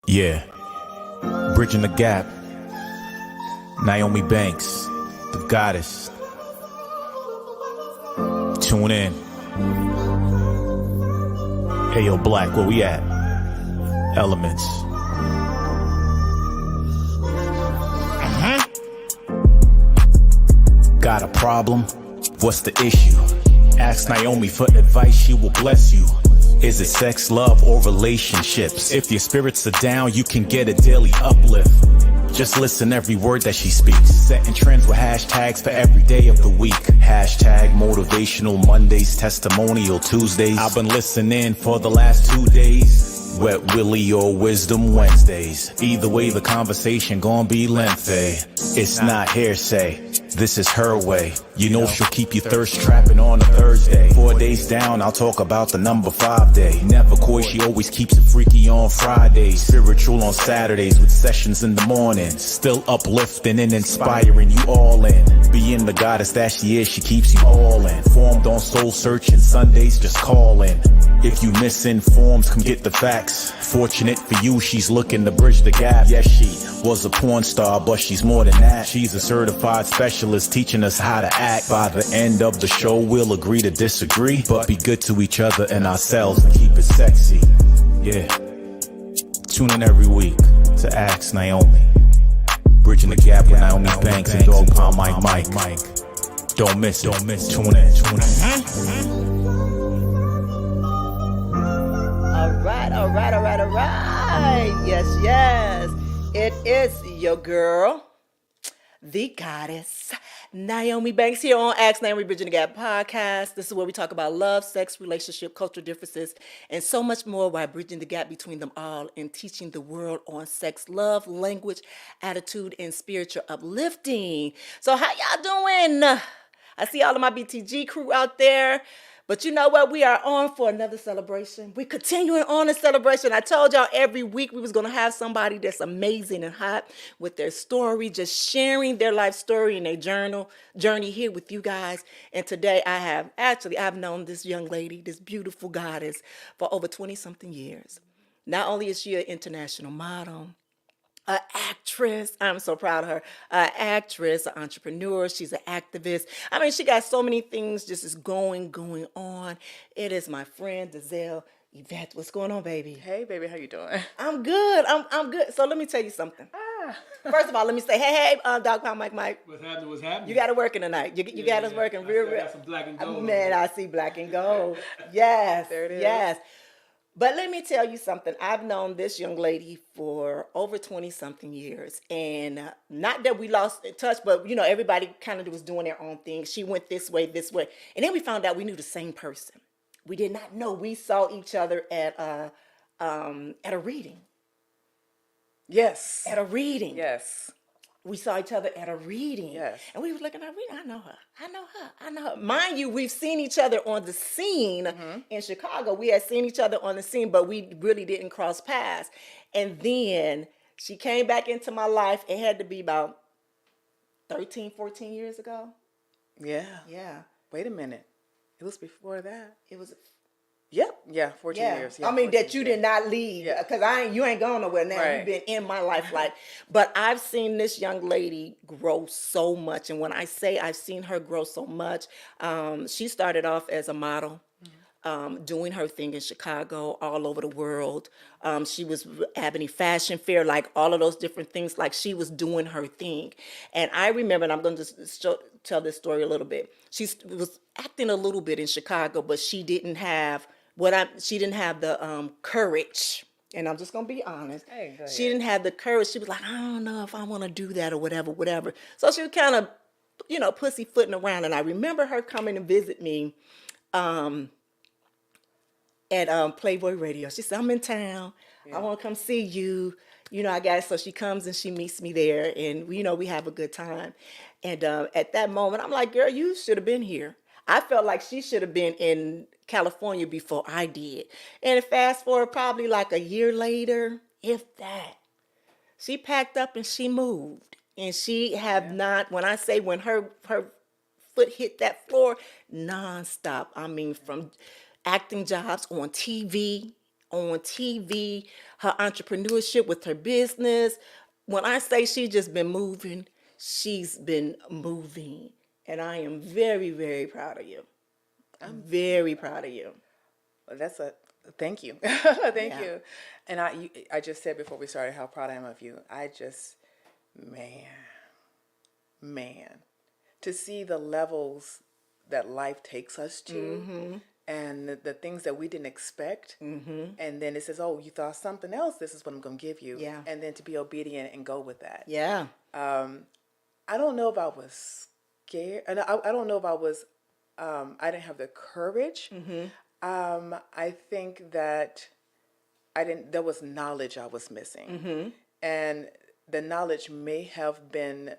Yeah, bridging the gap. Naomi Banks, the goddess. Tune in. Hey yo, Black, where we at? Elements. Got a problem? What's the issue? Ask Naomi for advice, she will bless you. Is it sex, love, or relationships? If your spirits are down, you can get a daily uplift. Just listen every word that she speaks. Setting trends with hashtags for every day of the week. Hashtag motivational Mondays, testimonial Tuesdays. I've been listening for the last 2 days. Wet Willie or Wisdom Wednesdays. Either way, the conversation gon' be lengthy. It's not hearsay, this is her way. You know she'll keep you thirst trapping on a Thursday. 4 days down, I'll talk about the number 5 day. Never coy, she always keeps it freaky on Fridays. Spiritual on Saturdays with sessions in the morning. Still uplifting and inspiring you all in. Being the goddess that she is, she keeps you all in. Formed on soul searching Sundays, just call in. If you misinformed, come get the facts. Fortunate for you, she's looking to bridge the gap. Yes, she was a porn star, but she's more than that. She's a certified specialist teaching us how to act. By the end of the show, we'll agree to disagree, but be good to each other and ourselves and keep it sexy. Yeah. Tune in every week to Ask Naomi. Bridging the gap with Naomi Banks and Dog Pound Mike. Don't miss it. Tune in. All right. Yes. It is your girl, the goddess, Naomi Banks, here on Ask Naomi Bridging the Gap podcast. This is where we talk about love, sex, relationship, cultural differences, and so much more while bridging the gap between them all and teaching the world on sex, love, language, attitude, and spiritual uplifting. So how y'all doing? I see all of my BTG crew out there. But you know what? We are on for another celebration. We're continuing on a celebration. I told y'all every week we was going to have somebody that's amazing and hot with their story, just sharing their life story and their journey here with you guys. And today I've known this young lady, this beautiful goddess, for over 20-something years. Not only is she an international model, an actress. I'm so proud of her. An actress, an entrepreneur. She's an activist. I mean, she got so many things just is going on. It is my friend, Dazelle Yvette. What's going on, baby? Hey, baby. How you doing? I'm good. I'm good. So let me tell you something. First of all, let me say, hey, Dog Pound Mike. What's happening? You got it working tonight. You got us working real. I got some black and gold. Man, I see black and gold. Yes. There it is. Yes. But let me tell you something. I've known this young lady for over 20-something years. And not that we lost touch, but, you know, everybody kind of was doing their own thing. She went this way. And then we found out we knew the same person. We did not know. We saw each other at a reading. Yes. At a reading. Yes. We saw each other at a reading. Yes. And we was looking at a reading. I know her. Mind you, we've seen each other on the scene in Chicago. We had seen each other on the scene, but we really didn't cross paths. And then she came back into my life. It had to be about 13, 14 years ago. Yeah. Yeah. Wait a minute. It was before that. It was Yep. Yeah. 14 Yeah, years. Yeah. I mean 14 that you years, did not leave yeah. because you ain't going nowhere now. Right. You've been in my life, like, but I've seen this young lady grow so much, and when I say I've seen her grow so much, she started off as a model. Doing her thing in Chicago, all over the world. She was having fashion fair, like all of those different things. Like she was doing her thing, and I remember. And I'm going to just tell this story a little bit. She was acting a little bit in Chicago, but she didn't have She didn't have the courage. And I'm just gonna be honest. Hey, go She ahead. didn't have the courage. She was like, I don't know if I want to do that or whatever, whatever. So she was kind of, pussyfooting around. And I remember her coming to visit me at Playboy Radio. She said, I'm in town. I want to come see you. I got it. So she comes and she meets me there, and we have a good time. And at that moment, I'm like, girl, you should have been here. I felt like she should have been in California before I did. And fast forward probably like a year later, if that, she packed up and she moved. And she have not, when I say when her foot hit that floor, nonstop. I mean, from acting jobs on TV, her entrepreneurship with her business. When I say she's just been moving, she's been moving. And I am very, very proud of you. I'm very proud of you. Well, that's a thank you. Thank Yeah. you. And I just said before we started how proud I am of you. I just, man, to see the levels that life takes us to and the things that we didn't expect. And then it says, oh, you thought something else. This is what I'm going to give you. Yeah. And then to be obedient and go with that. Yeah. I don't know if I was scared. And I don't know if I was, I didn't have the courage. I think that there was knowledge I was missing. And the knowledge may have been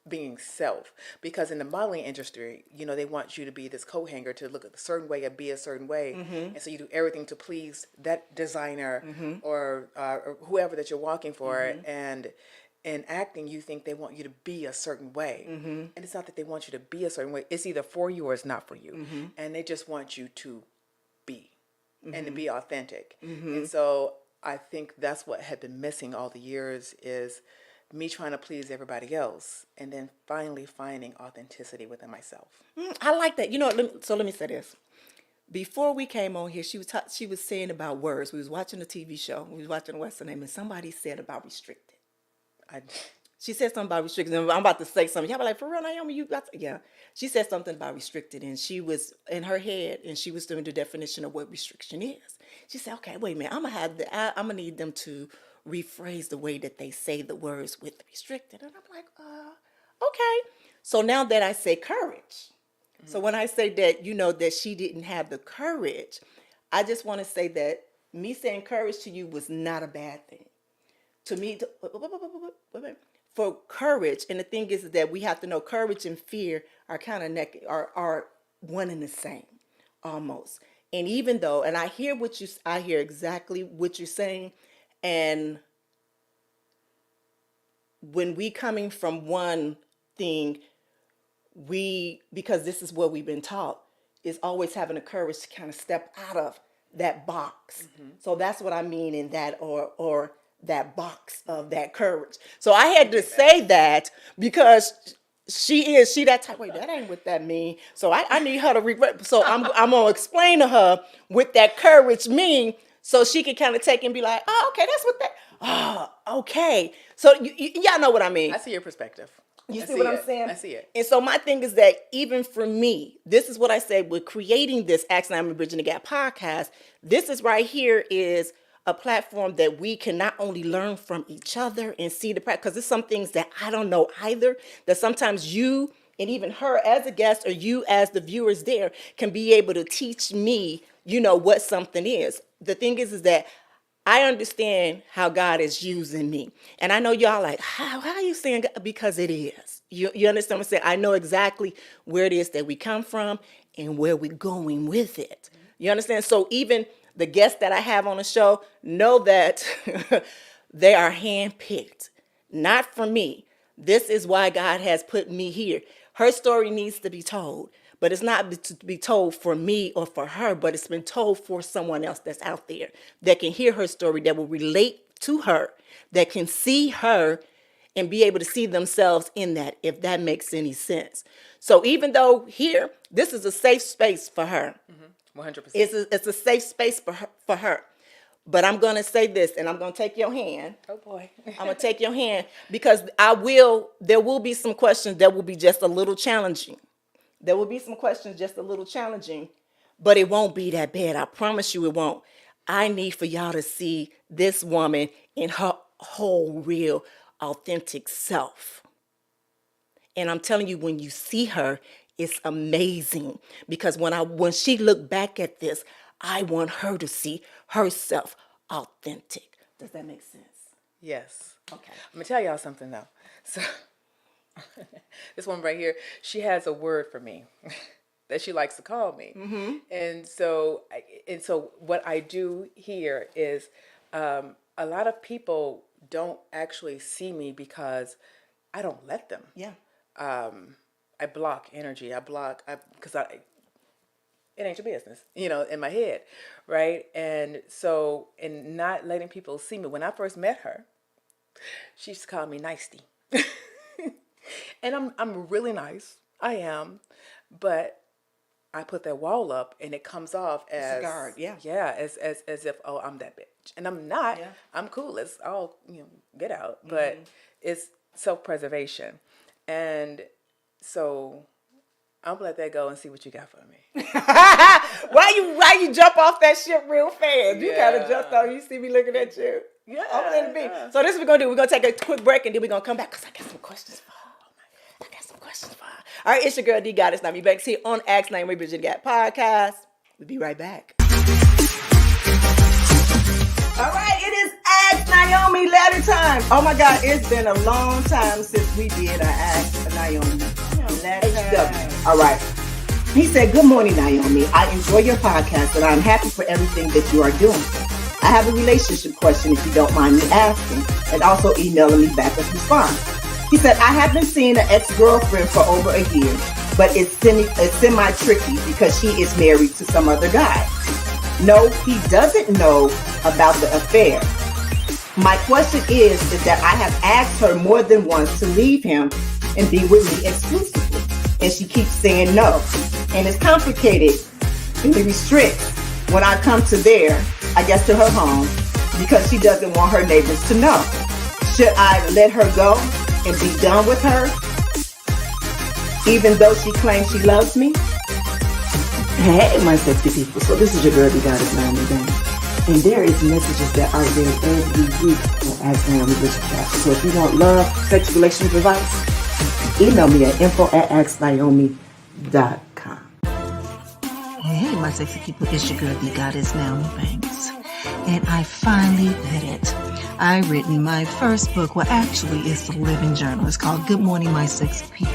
being self, because in the modeling industry, they want you to be this coat hanger, to look a certain way and be a certain way. And so you do everything to please that designer or whoever that you're walking for. And in acting, you think they want you to be a certain way. And it's not that they want you to be a certain way. It's either for you or it's not for you. And they just want you to be and to be authentic. And so I think that's what had been missing all the years, is me trying to please everybody else and then finally finding authenticity within myself. I like that. Let me say this. Before we came on here, she was saying about words. We was watching a TV show. We was watching What's Her Name, and somebody said about restricted. She said something about restricted. I'm about to say something. Y'all be like, for real, Naomi, you got to, yeah. She said something about restricted, and she was in her head, and she was doing the definition of what restriction is. She said, okay, wait a minute, I'm gonna need them to rephrase the way that they say the words with restricted. And I'm like, okay. So now that I say courage, so when I say that, that she didn't have the courage, I just want to say that me saying courage to you was not a bad thing. To me, for courage, and the thing is that we have to know courage and fear are kind of are one and the same, almost. And even though, and I hear exactly what you're saying, and when we coming from one thing, because this is what we've been taught, is always having the courage to kind of step out of that box. So that's what I mean in that, or that box of that courage. So I had to say that because she that type. Wait, that ain't what that mean. So I need her to regret. So I'm gonna explain to her what that courage mean, so she can kind of take and be like, oh, okay, that's what that. Oh, okay. So y'all know what I mean. I see your perspective. You see what I'm saying? I see it. And so my thing is that even for me, this is what I say with creating this Ask Naomi Bridging the Gap podcast. This is right here is a platform that we can not only learn from each other and see the practice, because there's some things that I don't know either, that sometimes you and even her as a guest or you as the viewers there can be able to teach me, what something is. The thing is that I understand how God is using me. And I know y'all like, how are you saying God? Because it is. You understand what I'm saying? I know exactly where it is that we come from and where we're going with it. You understand? So even the guests that I have on the show know that they are handpicked, not for me. This is why God has put me here. Her story needs to be told. but it's not to be told for me or for her, but it's been told for someone else that's out there that can hear her story, that will relate to her, that can see her and be able to see themselves in that, if that makes any sense. So even though here, this is a safe space for her. 100%. It's a safe space for her. But I'm going to say this, and I'm going to take your hand. Oh, boy. I'm going to take your hand because there will be some questions that will be just a little challenging. There will be some questions just a little challenging, but it won't be that bad. I promise you it won't. I need for y'all to see this woman in her whole, real, authentic self. And I'm telling you, when you see her, it's amazing. Because when she looked back at this, I want her to see herself authentic. Does that make sense? Yes. Okay. I'm going to tell y'all something, though. So, this one right here, she has a word for me that she likes to call me. And so what I do here is a lot of people don't actually see me because I don't let them. Yeah. I block energy. Because it ain't your business, in my head, right? And so, in not letting people see me, when I first met her, she used to call me Nicey. And I'm really nice. I am. But I put that wall up and it comes off as a guard, yeah. Yeah, as if, oh, I'm that bitch. And I'm not. Yeah. I'm cool. It's all, get out. But it's self-preservation. And so I'm gonna let that go and see what you got for me. Why you jump off that ship real fast? You kind of jumped off. You see me looking at you. Yeah. I'm letting it be. So this is what we're gonna do. We're gonna take a quick break and then we're gonna come back because I got some questions for her. All right, it's your girl D Goddess Naomi Banks here on Ask Naomi Bridget podcast. We'll be right back. All right, it is Ask Naomi letter time. Oh my God, it's been a long time since we did our Ask Naomi letter. All right. He said, "Good morning, Naomi. I enjoy your podcast and I'm happy for everything that you are doing. I have a relationship question if you don't mind me asking, and also emailing me back a response." He said, "I have been seeing an ex-girlfriend for over a year, but it's semi-tricky because she is married to some other guy. No, he doesn't know about the affair. My question is that I have asked her more than once to leave him and be with me exclusively, and she keeps saying no. And it's complicated and it restricts when I come to to her home, because she doesn't want her neighbors to know. Should I let her go and be done with her, even though she claims she loves me?" Hey, my sexy people. So this is your girl, the Goddess Naomi Banks. And there is messages that are read every week on Ask Naomi Bridget Chat. So if you want love, sex, relationship advice, email me at info@asknaomi.com. Hey, my sexy people, it's your girl, the Goddess Naomi Banks. And I finally did it. I've written my first book. Well, actually, it's a living journal. It's called Good Morning, My Sexy People,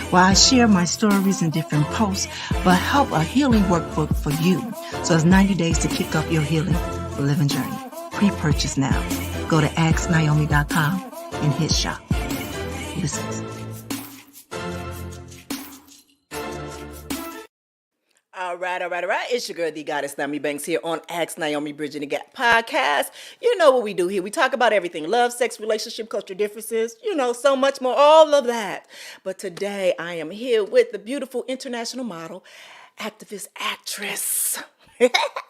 where I share my stories in different posts, but help a healing workbook for you. So it's 90 days to kick off your healing living journey. Pre-purchase now. Go to asknaomi.com and hit shop. Listen. All right. It's your girl, the Goddess Naomi Banks here on Ask Naomi Bridget and podcast. You know what we do here. We talk about everything. Love, sex, relationship, culture differences, so much more, all of that. But today I am here with the beautiful international model, activist, actress,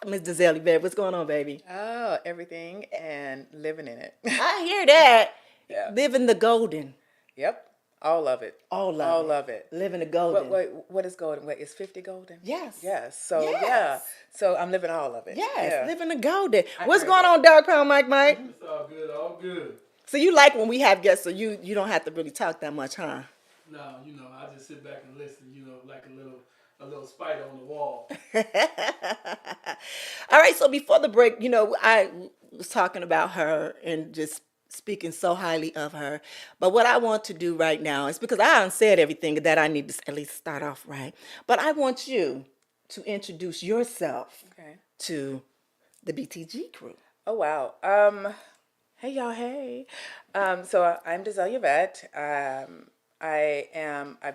Miss Dazelle Yvette. What's going on, baby? Oh, everything and living in it. I hear that. Yeah. Living the golden. Yep. All of it. All of it. Living the golden. What is golden? Wait, is 50 golden? Yes. Yes. So, Yes. yeah. So, I'm living all of it. Yes, Yeah. living the golden. I What's heard going it. on, Dark Crown Mike? It's all good, all good. So you like when we have guests, so you don't have to really talk that much, huh? No, I just sit back and listen, like a little spider on the wall. All right, so before the break, I was talking about her and just speaking so highly of her. But what I want to do right now is, because I said everything that I need to at least start off right, but I want you to introduce yourself to the BTG crew. Oh, wow. Hey, y'all. Hey. So I'm Dazelle Yvette. I've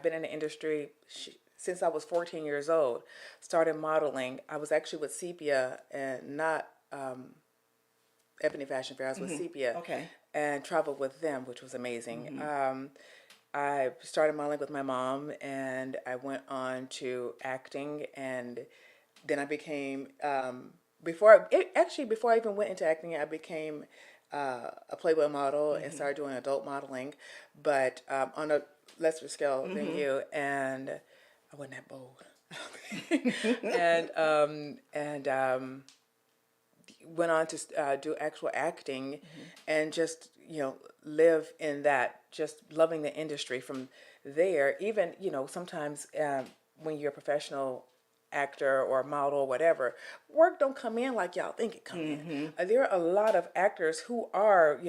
been in the industry since I was 14 years old, started modeling. I was actually with Sepia and not Ebony Fashion Fair. I was with Sepia, Okay. and traveled with them, which was amazing. I started modeling with my mom, and I went on to acting, and then I became before I even went into acting, I became a Playboy model and started doing adult modeling, but on a lesser scale than you, and I wasn't that bold. and went on to do actual acting, and just live in that, just loving the industry from there. Even sometimes when you're a professional actor or model or whatever, work don't come in like y'all think it come in. There are a lot of actors who are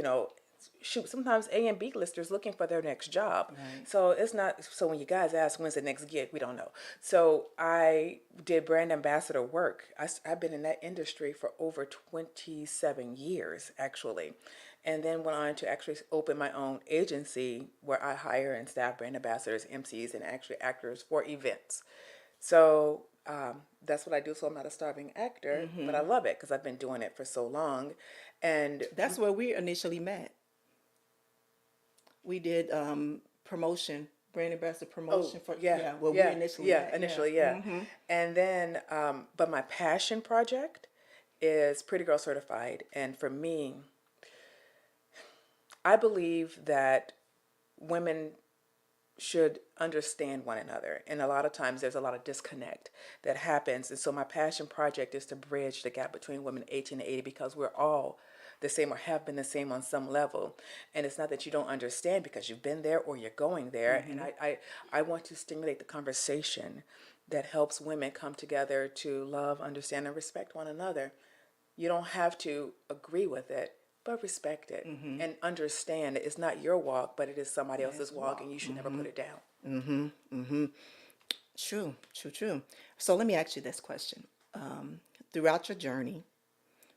shoot, sometimes A and B listers looking for their next job. Right. So it's not, so when you guys ask when's the next gig, we don't know. So I did brand ambassador work. I've been in that industry for over 27 years, actually. And then went on to actually open my own agency where I hire and staff brand ambassadors, MCs, and actually actors for events. So that's what I do. So I'm not a starving actor, but I love it because I've been doing it for so long. And That's where we initially met. We did promotion, brand ambassador promotion for where we initially met. Initially. And then but my passion project is Pretty Girl Certified. And for me, I believe that women should understand one another, and a lot of times there's a lot of disconnect that happens. And so my passion project is to bridge the gap between women 18 to 80, because we're all the same or have been the same on some level. And it's not that you don't understand because you've been there or you're going there. And I want to stimulate the conversation that helps women come together to love, understand, and respect one another. You don't have to agree with it, but respect it and understand that it's not your walk, but it is somebody else's walk, and you should never put it down. True. So let me ask you this question. Throughout your journey,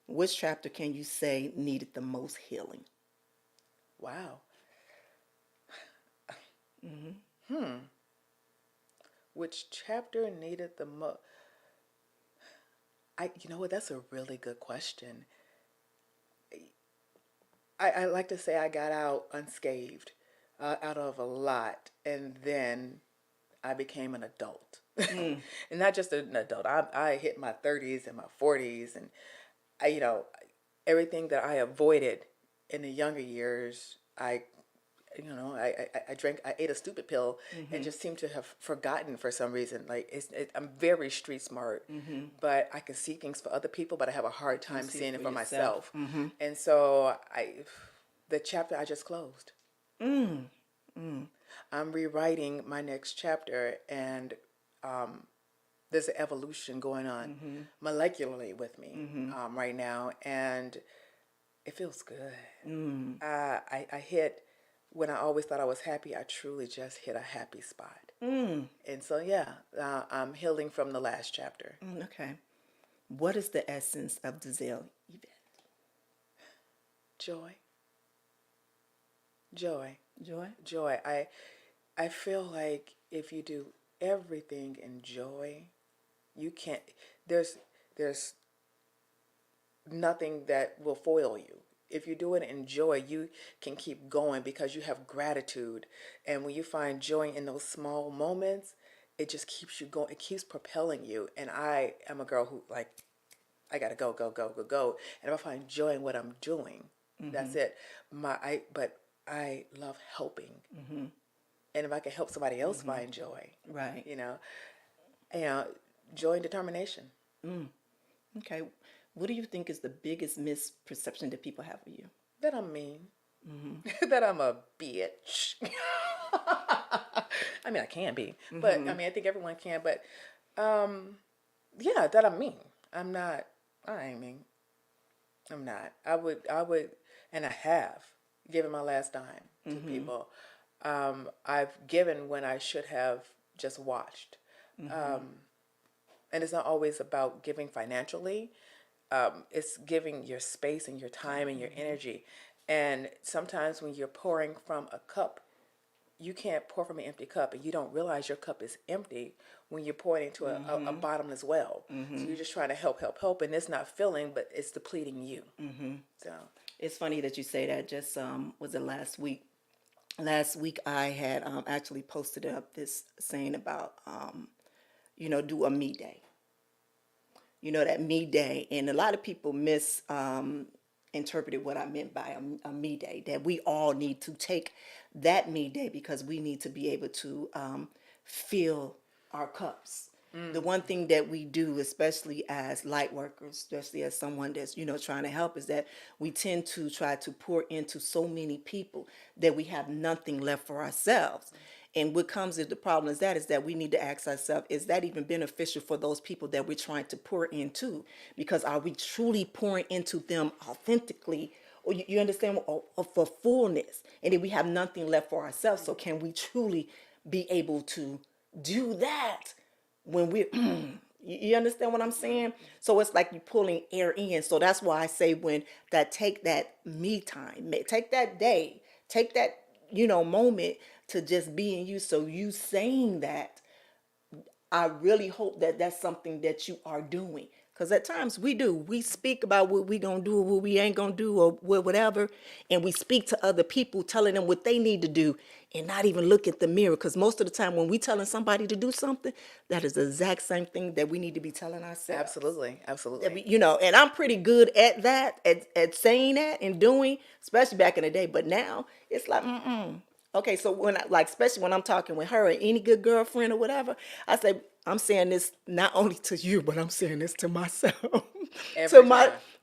which chapter can you say needed the most healing? Wow. Which chapter needed the most? You know what? That's a really good question. I like to say I got out unscathed out of a lot, and then I became an adult. And not just an adult. I hit my 30s and my 40s, and everything that I avoided in the younger years, I ate a stupid pill and just seemed to have forgotten for some reason. Like I'm very street smart, but I can see things for other people, but I have a hard time seeing it for myself. And so the chapter I just closed. I'm rewriting my next chapter, and there's an evolution going on molecularly with me right now, and it feels good. I hit, when I always thought I was happy, I truly just hit a happy spot. And so I'm healing from the last chapter. Okay. What is the essence of Dazelle Yvette? Joy. I feel like if you do everything in joy, you can't, there's nothing that will foil you. If you do it in joy, you can keep going because you have gratitude. And when you find joy in those small moments, it just keeps you going. It keeps propelling you. And I am a girl who, like, I gotta go. And if I find joy in what I'm doing, that's it. But I love helping. And if I can help somebody else find joy, right? Joy and determination. Okay. What do you think is the biggest misperception that people have of you? That I'm mean. That I'm a bitch. I mean, I can be, but I mean, I think everyone can. But that I'm mean. I ain't mean. I'm not. I would, and I have given my last dime to people. I've given when I should have just watched. And it's not always about giving financially. It's giving your space and your time and your energy. And sometimes when you're pouring from a cup, you can't pour from an empty cup, and you don't realize your cup is empty when you're pouring into a bottomless well. So you're just trying to help, and it's not filling, but it's depleting you. So It's funny that you say that. Just was it last week? Last week I had actually posted up this saying about do a me day. That me day, and a lot of people interpreted what I meant by a me day, that we all need to take that me day because we need to be able to fill our cups. The one thing that we do, especially as light workers, especially as someone that's, trying to help, is that we tend to try to pour into so many people that we have nothing left for ourselves. And what comes with the problem is that we need to ask ourselves, is that even beneficial for those people that we're trying to pour into? Because are we truly pouring into them authentically? Or you understand, or for fullness? And then we have nothing left for ourselves. So can we truly be able to do that when we're, you understand what I'm saying? So it's like you're pulling air in. So that's why I say take that me time, take that day, take that, moment to just be in you. So you saying that, I really hope that that's something that you are doing. Because at times we speak about what we gonna do or what we ain't gonna do or whatever. And we speak to other people telling them what they need to do and not even look at the mirror. Because most of the time when we telling somebody to do something, that is the exact same thing that we need to be telling ourselves. absolutely. That we, and I'm pretty good at that, at saying that and doing, especially back in the day. But now it's like, Okay, so especially when I'm talking with her or any good girlfriend or whatever, I say, I'm saying this not only to you, but I'm saying this to myself,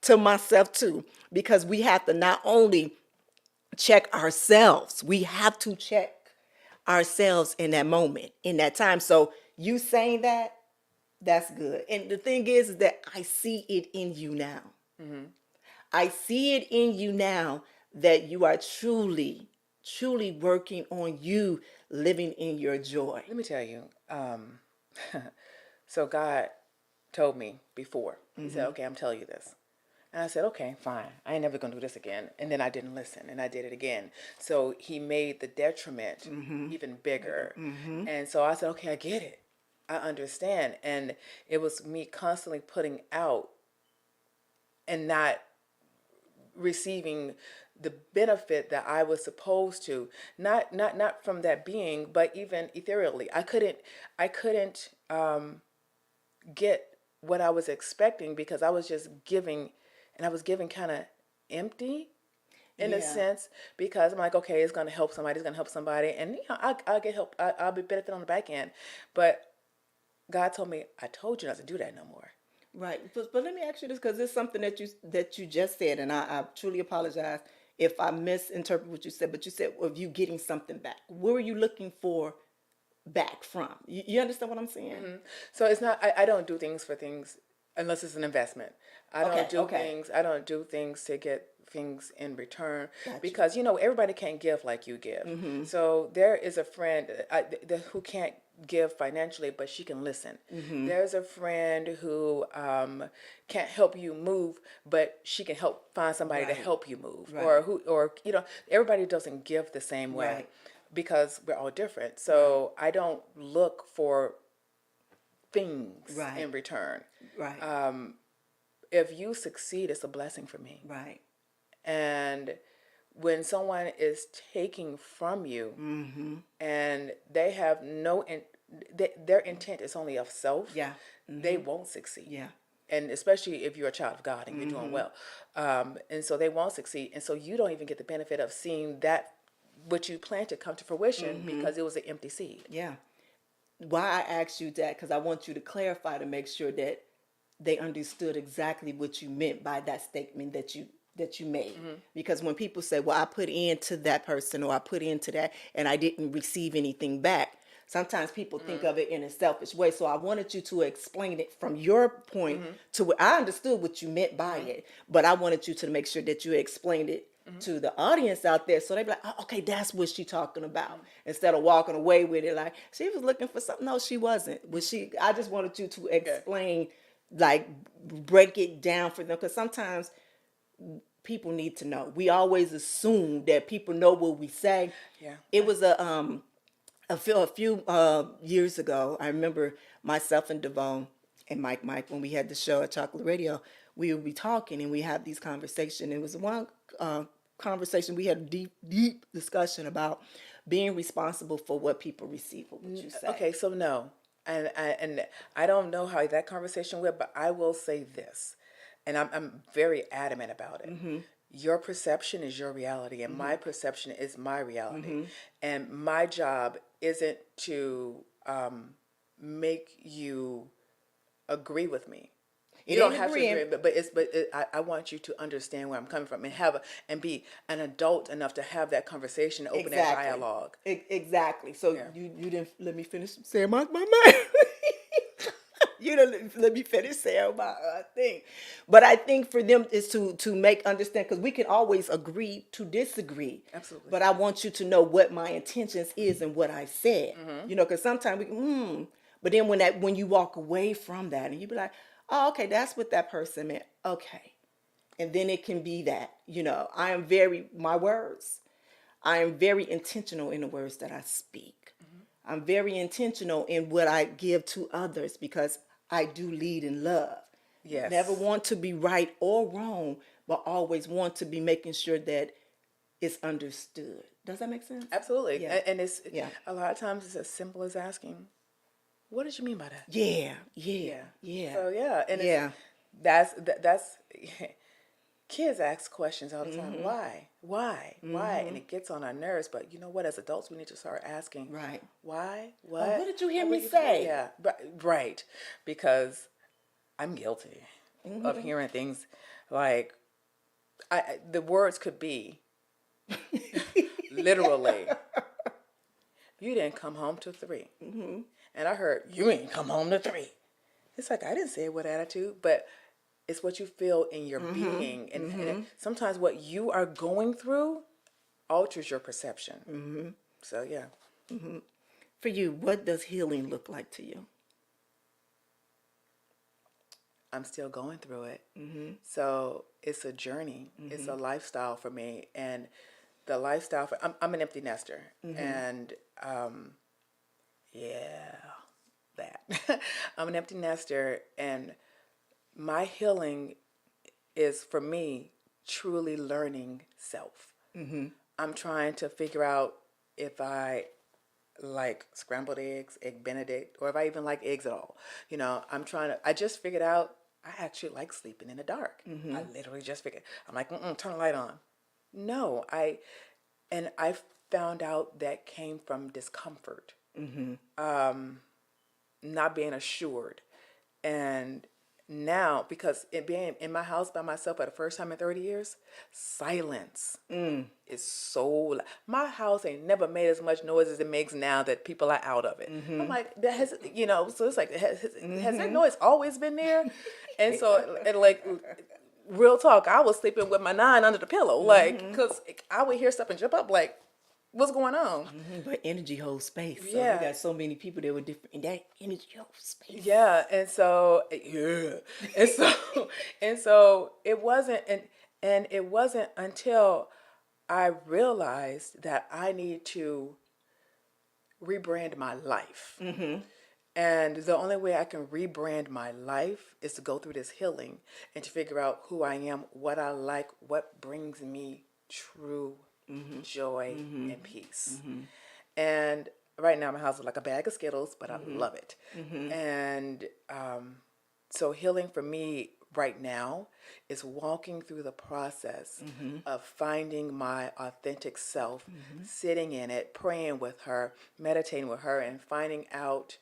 to myself too, because we have to not only check ourselves, we have to check ourselves in that moment, in that time. So you saying that, that's good. And the thing is that I see it in you now. I see it in you now that you are truly working on you living in your joy. Let me tell you. So God told me before. He said, "Okay, I'm telling you this." And I said, "Okay, fine. I ain't never gonna do this again." And then I didn't listen, and I did it again. So He made the detriment even bigger. And so I said, "Okay, I get it. I understand." And it was me constantly putting out and not receiving the benefit that I was supposed to, not from that being, but even ethereally. I couldn't get what I was expecting because I was just giving, and I was giving kind of empty in a sense, because I'm like, okay, it's going to help somebody, and I'll get help, I'll be benefit on the back end. But God told me, I told you not to do that no more. Right. But let me ask you this, because it's something that you just said, and I truly apologize if I misinterpret what you said, but you said of you getting something back. Where are you looking for back from? You understand what I'm saying? So it's not, I don't do things for things unless it's an investment. I don't do things to get things in return. Gotcha. Because everybody can't give like you give. So there is a friend who can't give financially, but she can listen. There's a friend who can't help you move, but she can help find somebody to help you move. Or everybody doesn't give the same way because we're all different. So I don't look for things in return. If you succeed, it's a blessing for me. And when someone is taking from you and they have their intent is only of self, they won't succeed. And especially if you're a child of God and you're doing well. And so they won't succeed. And so you don't even get the benefit of seeing that what you planted come to fruition because it was an empty seed. Why I asked you that, because I want you to clarify to make sure that they understood exactly what you meant by that statement that you made. Because when people say, well, I put into that person or I put into that and I didn't receive anything back, sometimes people think of it in a selfish way. So I wanted you to explain it from your point to what I understood what you meant by it, but I wanted you to make sure that you explained it to the audience out there, so they be like, oh, okay, that's what she's talking about, instead of walking away with it like she was looking for something. No, she wasn't. I just wanted you to explain, like break it down for them, because sometimes people need to know. We always assume that people know what we say. Yeah. It was a few years ago. I remember myself and Devon and Mike when we had the show at Chocolate Radio. We would be talking and we have these conversations. It was one conversation we had a deep discussion about being responsible for what people receive. What would you say? Okay, so no, and I don't know how that conversation went, but I will say this, and I'm very adamant about it. Your perception is your reality, and my perception is my reality, and my job isn't to make you agree with me. You don't have to agree, I want you to understand where I'm coming from and be an adult enough to have that conversation, open that dialogue. Exactly. So you didn't let me finish saying my man. You didn't let me finish saying my thing. But I think for them is to make understand, because we can always agree to disagree. Absolutely. But I want you to know what my intentions is and what I said. Because sometimes but then when you walk away from that and you be like, oh, okay, that's what that person meant. Okay. And then it can be that, I am my words. I am very intentional in the words that I speak. I'm very intentional in what I give to others because I do lead in love. Yes. Never want to be right or wrong, but always want to be making sure that it's understood. Does that make sense? Absolutely. Yeah. And it's a lot of times it's as simple as asking, what did you mean by that? Yeah. So and that's kids ask questions all the time. Why? And it gets on our nerves. But you know what? As adults, we need to start asking. Right. Why? What? What did you hear me say? Yeah. Right. Because I'm guilty of hearing things like the words could be literally. You didn't come home till 3. And I heard, you ain't come home till 3. It's like, I didn't say it with attitude, but it's what you feel in your being. And sometimes what you are going through alters your perception. So, yeah. For you, what does healing look like to you? I'm still going through it. So it's a journey. It's a lifestyle for me. And the lifestyle, I'm an empty nester. And that. I'm an empty nester, and my healing is, for me, truly learning self. I'm trying to figure out if I like scrambled eggs, egg benedict, or if I even like eggs at all. I just figured out I actually like sleeping in the dark. I literally just figured, I'm like, turn the light on. No, I found out that came from discomfort. Not being assured. And now, because it being in my house by myself for the first time in 30 years, silence is so my house ain't never made as much noise as it makes now that people are out of it. I'm like, that has, so it's like, has that noise always been there? And so, real talk, I was sleeping with my 9 under the pillow, because I would hear stuff and jump up, like, what's going on? But energy holds space. So Yeah. you got so many people that were different, and that energy holds space. Yeah, and so it wasn't, and it wasn't until I realized that I need to rebrand my life. And the only way I can rebrand my life is to go through this healing and to figure out who I am, what I like, what brings me true joy and peace. And right now my house is like a bag of Skittles, but I love it. And so healing for me right now is walking through the process of finding my authentic self, sitting in it, praying with her, meditating with her, and finding out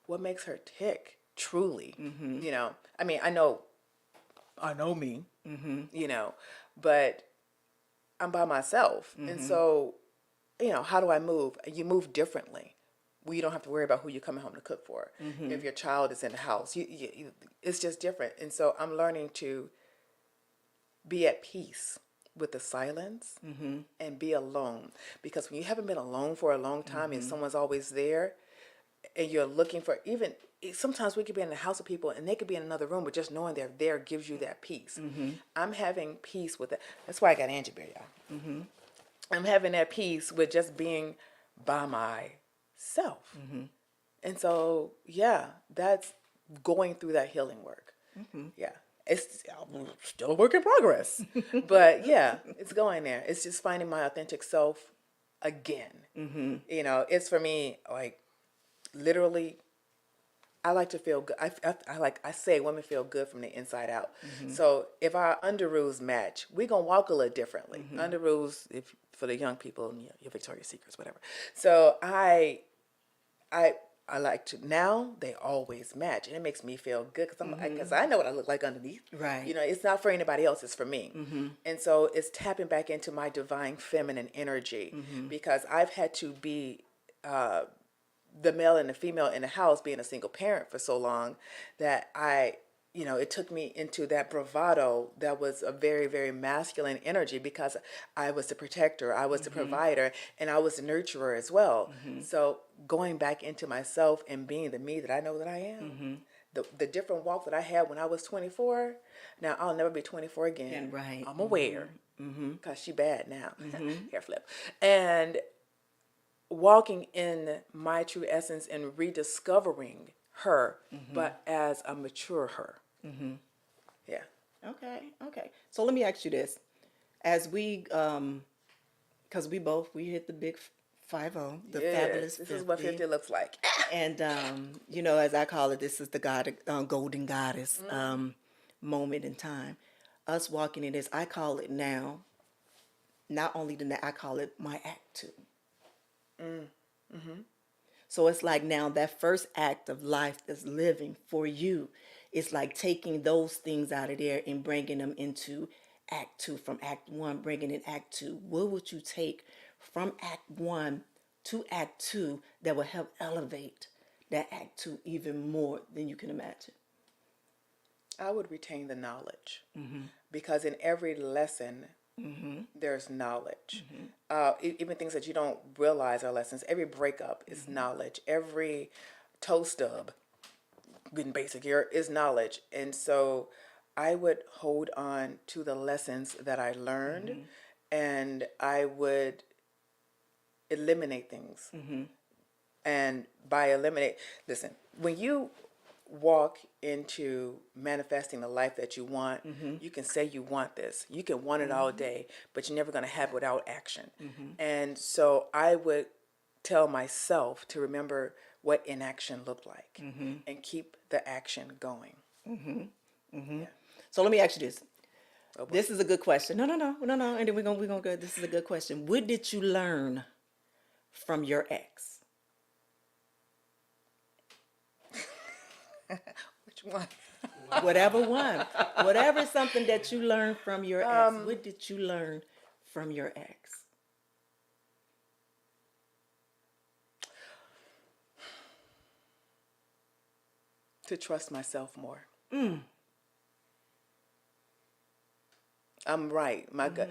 what makes her tick truly. I mean, I know me, but I'm by myself. And so, how do I move? You move differently. Well, you don't have to worry about who you're coming home to cook for. If your child is in the house, it's just different. And so I'm learning to be at peace with the silence and be alone. Because when you haven't been alone for a long time and someone's always there and you're looking for, even sometimes we could be in the house with people and they could be in another room, but just knowing they're there gives you that peace. I'm having peace with it. That's why I got Angie Bear, y'all. I'm having that peace with just being by myself. And so, yeah, that's going through that healing work. Yeah. It's still a work in progress. But yeah, it's going there. It's just finding my authentic self again. You know, it's for me, like, literally, I like to feel good. I say women feel good from the inside out. So if our underoos match, we're going to walk a little differently. Underoos, if for the young people, you know, your Victoria's Secrets, whatever. So I like to, now they always match, and it makes me feel good because I know what I look like underneath. Right. You know, it's not for anybody else, it's for me. And so it's tapping back into my divine feminine energy because I've had to be the male and the female in the house, being a single parent for so long that you know, it took me into that bravado that was a very, very masculine energy because I was the protector, I was the provider, and I was the nurturer as well. So going back into myself and being the me that I know that I am, the different walk that I had when I was 24, now I'll never be 24 again. Right. I'm aware because she bad now, hair flip. And walking in my true essence and rediscovering her, but as a mature her. Yeah. Okay. So let me ask you this. As we, because we hit the big 50, the fabulous 50. This is what 50 looks like. And, you know, as I call it, this is the golden goddess moment in time. Us walking in this, I call it now, not only I call it my act 2. So it's like now that first act of life that's living for you, it's like taking those things out of there and bringing them into act 2, from act 1, bringing in act 2. What would you take from act 1 to act 2 that will help elevate that act 2 even more than you can imagine? I would retain the knowledge because in every lesson, there's knowledge. Even things that you don't realize are lessons. Every breakup is knowledge. Every toe stub, getting basic here, is knowledge. And so I would hold on to the lessons that I learned and I would eliminate things. And by eliminate, listen, when you walk into manifesting the life that you want, you can say you want this, you can want it all day, but you're never going to have it without action. And so I would tell myself to remember what inaction looked like and keep the action going. Yeah. So let me ask you this. This is a good question. No. And then we're gonna go. This is a good question. What did you learn from your ex? Which one? Whatever one. Whatever something that you learned from your ex. What did you learn from your ex? To trust myself more. I'm right. My God,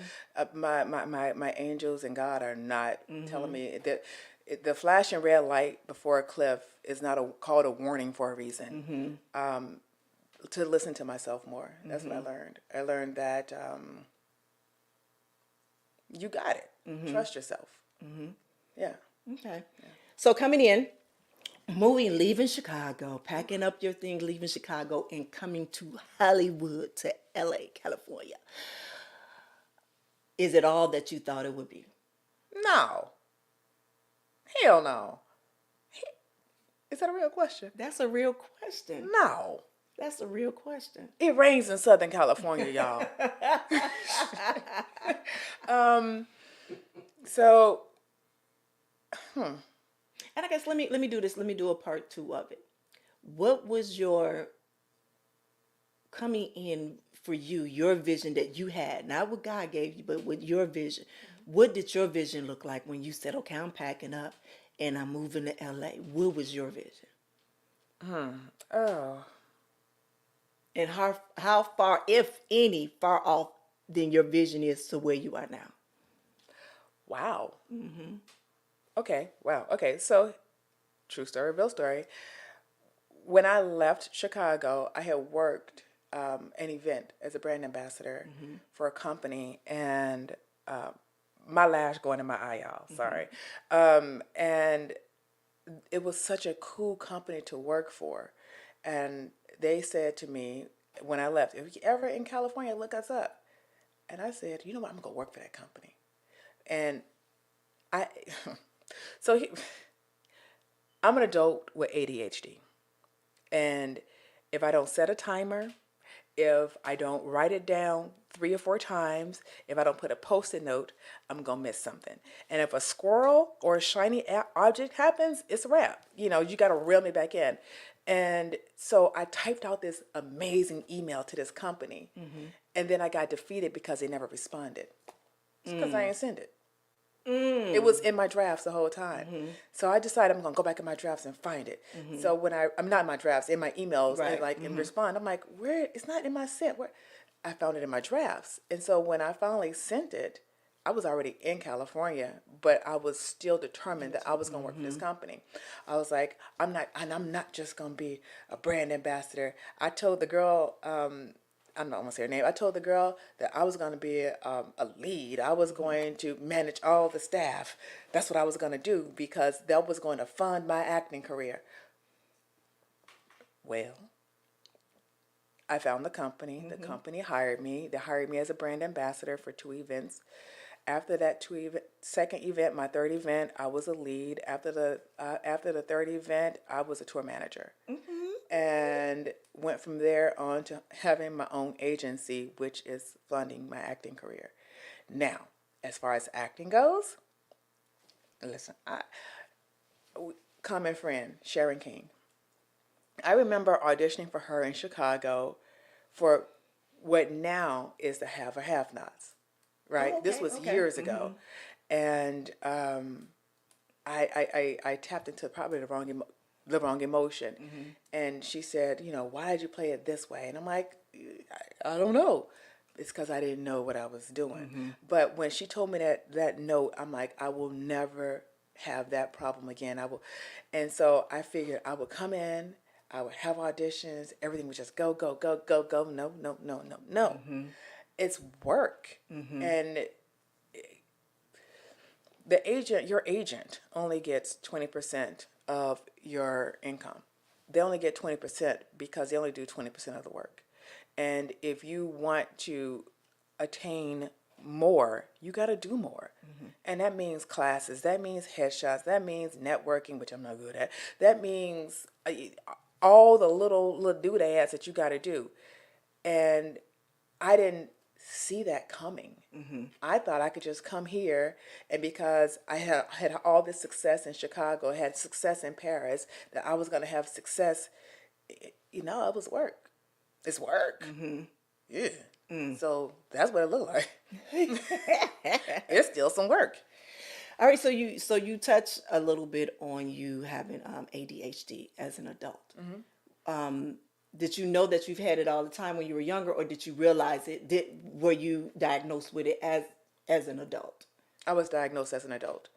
my angels and God are not telling me that the flashing red light before a cliff is not called a warning for a reason. To listen to myself more. That's what I learned. I learned that you got it. Trust yourself. Yeah. Okay. So coming in, leaving Chicago, packing up your things, leaving Chicago, and coming to Hollywood, to LA, California. Is it all that you thought it would be? No. Hell no. Is that a real question? That's a real question. No. That's a real question. It rains in Southern California, y'all. So, And I guess let me do this. Let me do a part 2 of it. What was your coming in for you, your vision that you had? Not what God gave you, but with your vision. What did your vision look like when you said, okay, I'm packing up and I'm moving to LA? What was your vision? And how far, if any, far off than your vision is to where you are now? Wow. Okay. Wow. Okay. So, true story, real story. when I left Chicago, I had worked an event as a brand ambassador for a company, and my lash going in my eye, y'all. Sorry. And it was such a cool company to work for. And they said to me when I left, if you're ever in California, look us up. And I said, you know what, I'm going to go work for that company. And so I'm an adult with ADHD. And if I don't set a timer, if I don't write it down 3 or 4 times, if I don't put a post-it note, I'm going to miss something. And if a squirrel or a shiny object happens, it's a wrap. You know, you got to reel me back in. And so I typed out this amazing email to this company. And then I got defeated because they never responded. It's because I didn't send it. It was in my drafts the whole time. So I decided I'm going to go back in my drafts and find it. So when I'm not in my drafts, in my emails, and and respond, I'm like, where? It's not in my sent. Where? I found it in my drafts. And so when I finally sent it, I was already in California, but I was still determined that I was going to work for this company. I was like, I'm not just going to be a brand ambassador. I told the girl, I'm not going to say her name. I told the girl that I was going to be a lead. I was going to manage all the staff. That's what I was going to do because that was going to fund my acting career. Well, I found the company. The company hired me. They hired me as a brand ambassador for 2 events. After that second event, my third event, I was a lead. After the third event, I was a tour manager. And went from there on to having my own agency, which is funding my acting career. Now, as far as acting goes, listen, common friend, Sharon King. I remember auditioning for her in Chicago for what now is the Have or Have-Nots, right? This was years ago. And I tapped into probably the wrong emotion. And she said, you know, why did you play it this way? And I'm like, I don't know. It's because I didn't know what I was doing. But when she told me that note, I'm like, I will never have that problem again. And so I figured I would come in, I would have auditions, everything would just go. No. It's work. And your agent only gets 20% of your income. They only get 20% because they only do 20% of the work. And if you want to attain more, you got to do more. And that means classes, that means headshots, that means networking, which I'm not good at. That means all the little doodads that you got to do. And I didn't see that coming. I thought I could just come here, and because I had all this success in Chicago, had success in Paris, that I was going to have success. You know, it was work. It's work. Yeah. So that's what it looked like. It's still some work. All right, so you touched a little bit on you having ADHD as an adult. Did you know that you've had it all the time when you were younger, or did you realize it? Were you diagnosed with it as an adult? I was diagnosed as an adult.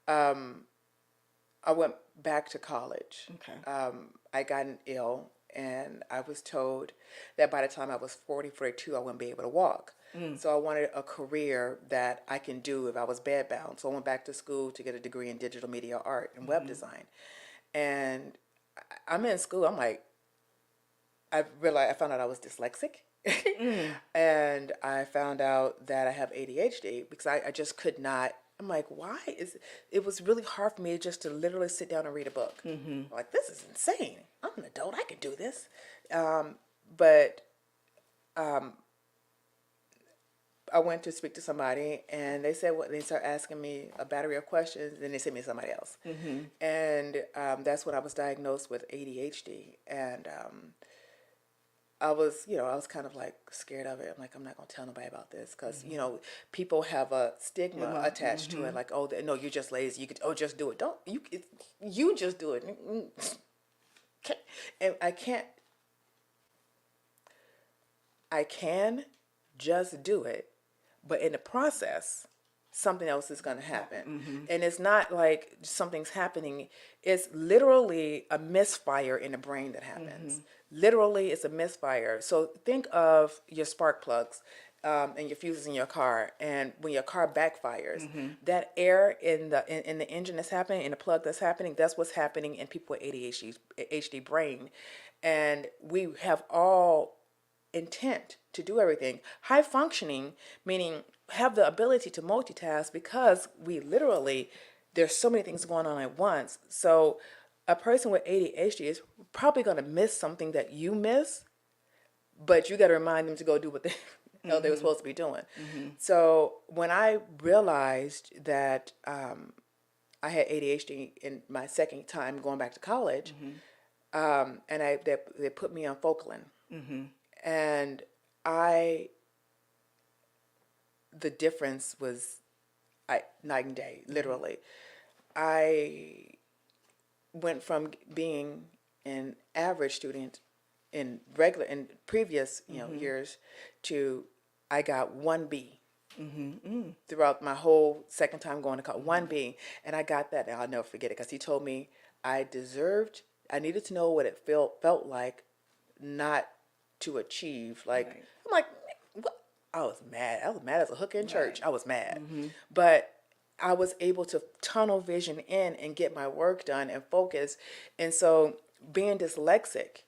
I went back to college. Okay. I got ill, and I was told that by the time I was 40, 42, I wouldn't be able to walk. So I wanted a career that I can do if I was bedbound. So I went back to school to get a degree in digital media art and web design. And I'm in school. I'm like, I found out I was dyslexic. And I found out that I have ADHD because I just could not. I'm like, why it was really hard for me just to literally sit down and read a book. Like, this is insane. I'm an adult. I can do this. But I went to speak to somebody, and they said, they started asking me a battery of questions, and they sent me to somebody else. And that's when I was diagnosed with ADHD. And I was kind of like scared of it. I'm like, I'm not going to tell nobody about this because, people have a stigma attached to it. Like, oh, no, you're just lazy. You could, just do it. You just do it. And I can just do it. But in the process, something else is going to happen. And it's not like something's happening. It's literally a misfire in the brain that happens. Literally, it's a misfire. So think of your spark plugs and your fuses in your car. And when your car backfires, that air in the engine that's happening, in the plug that's happening, that's what's happening in people with ADHD brain. And we have all intent to do everything. High functioning, meaning have the ability to multitask, because we literally, there's so many things going on at once. So a person with ADHD is probably going to miss something that you miss, but you got to remind them to go do what they they were supposed to be doing. So when I realized that I had ADHD in my second time going back to college, and they put me on Focalin. And the difference was night and day, literally. I went from being an average student in previous years to I got 1B throughout my whole second time going to college. 1B, and I got that, and I'll never forget it, because he told me I needed to know what it felt like not to achieve. Like, right. I'm like, what? I was mad. I was mad as a hook in church. Right. I was mad. But I was able to tunnel vision in and get my work done and focus. And so being dyslexic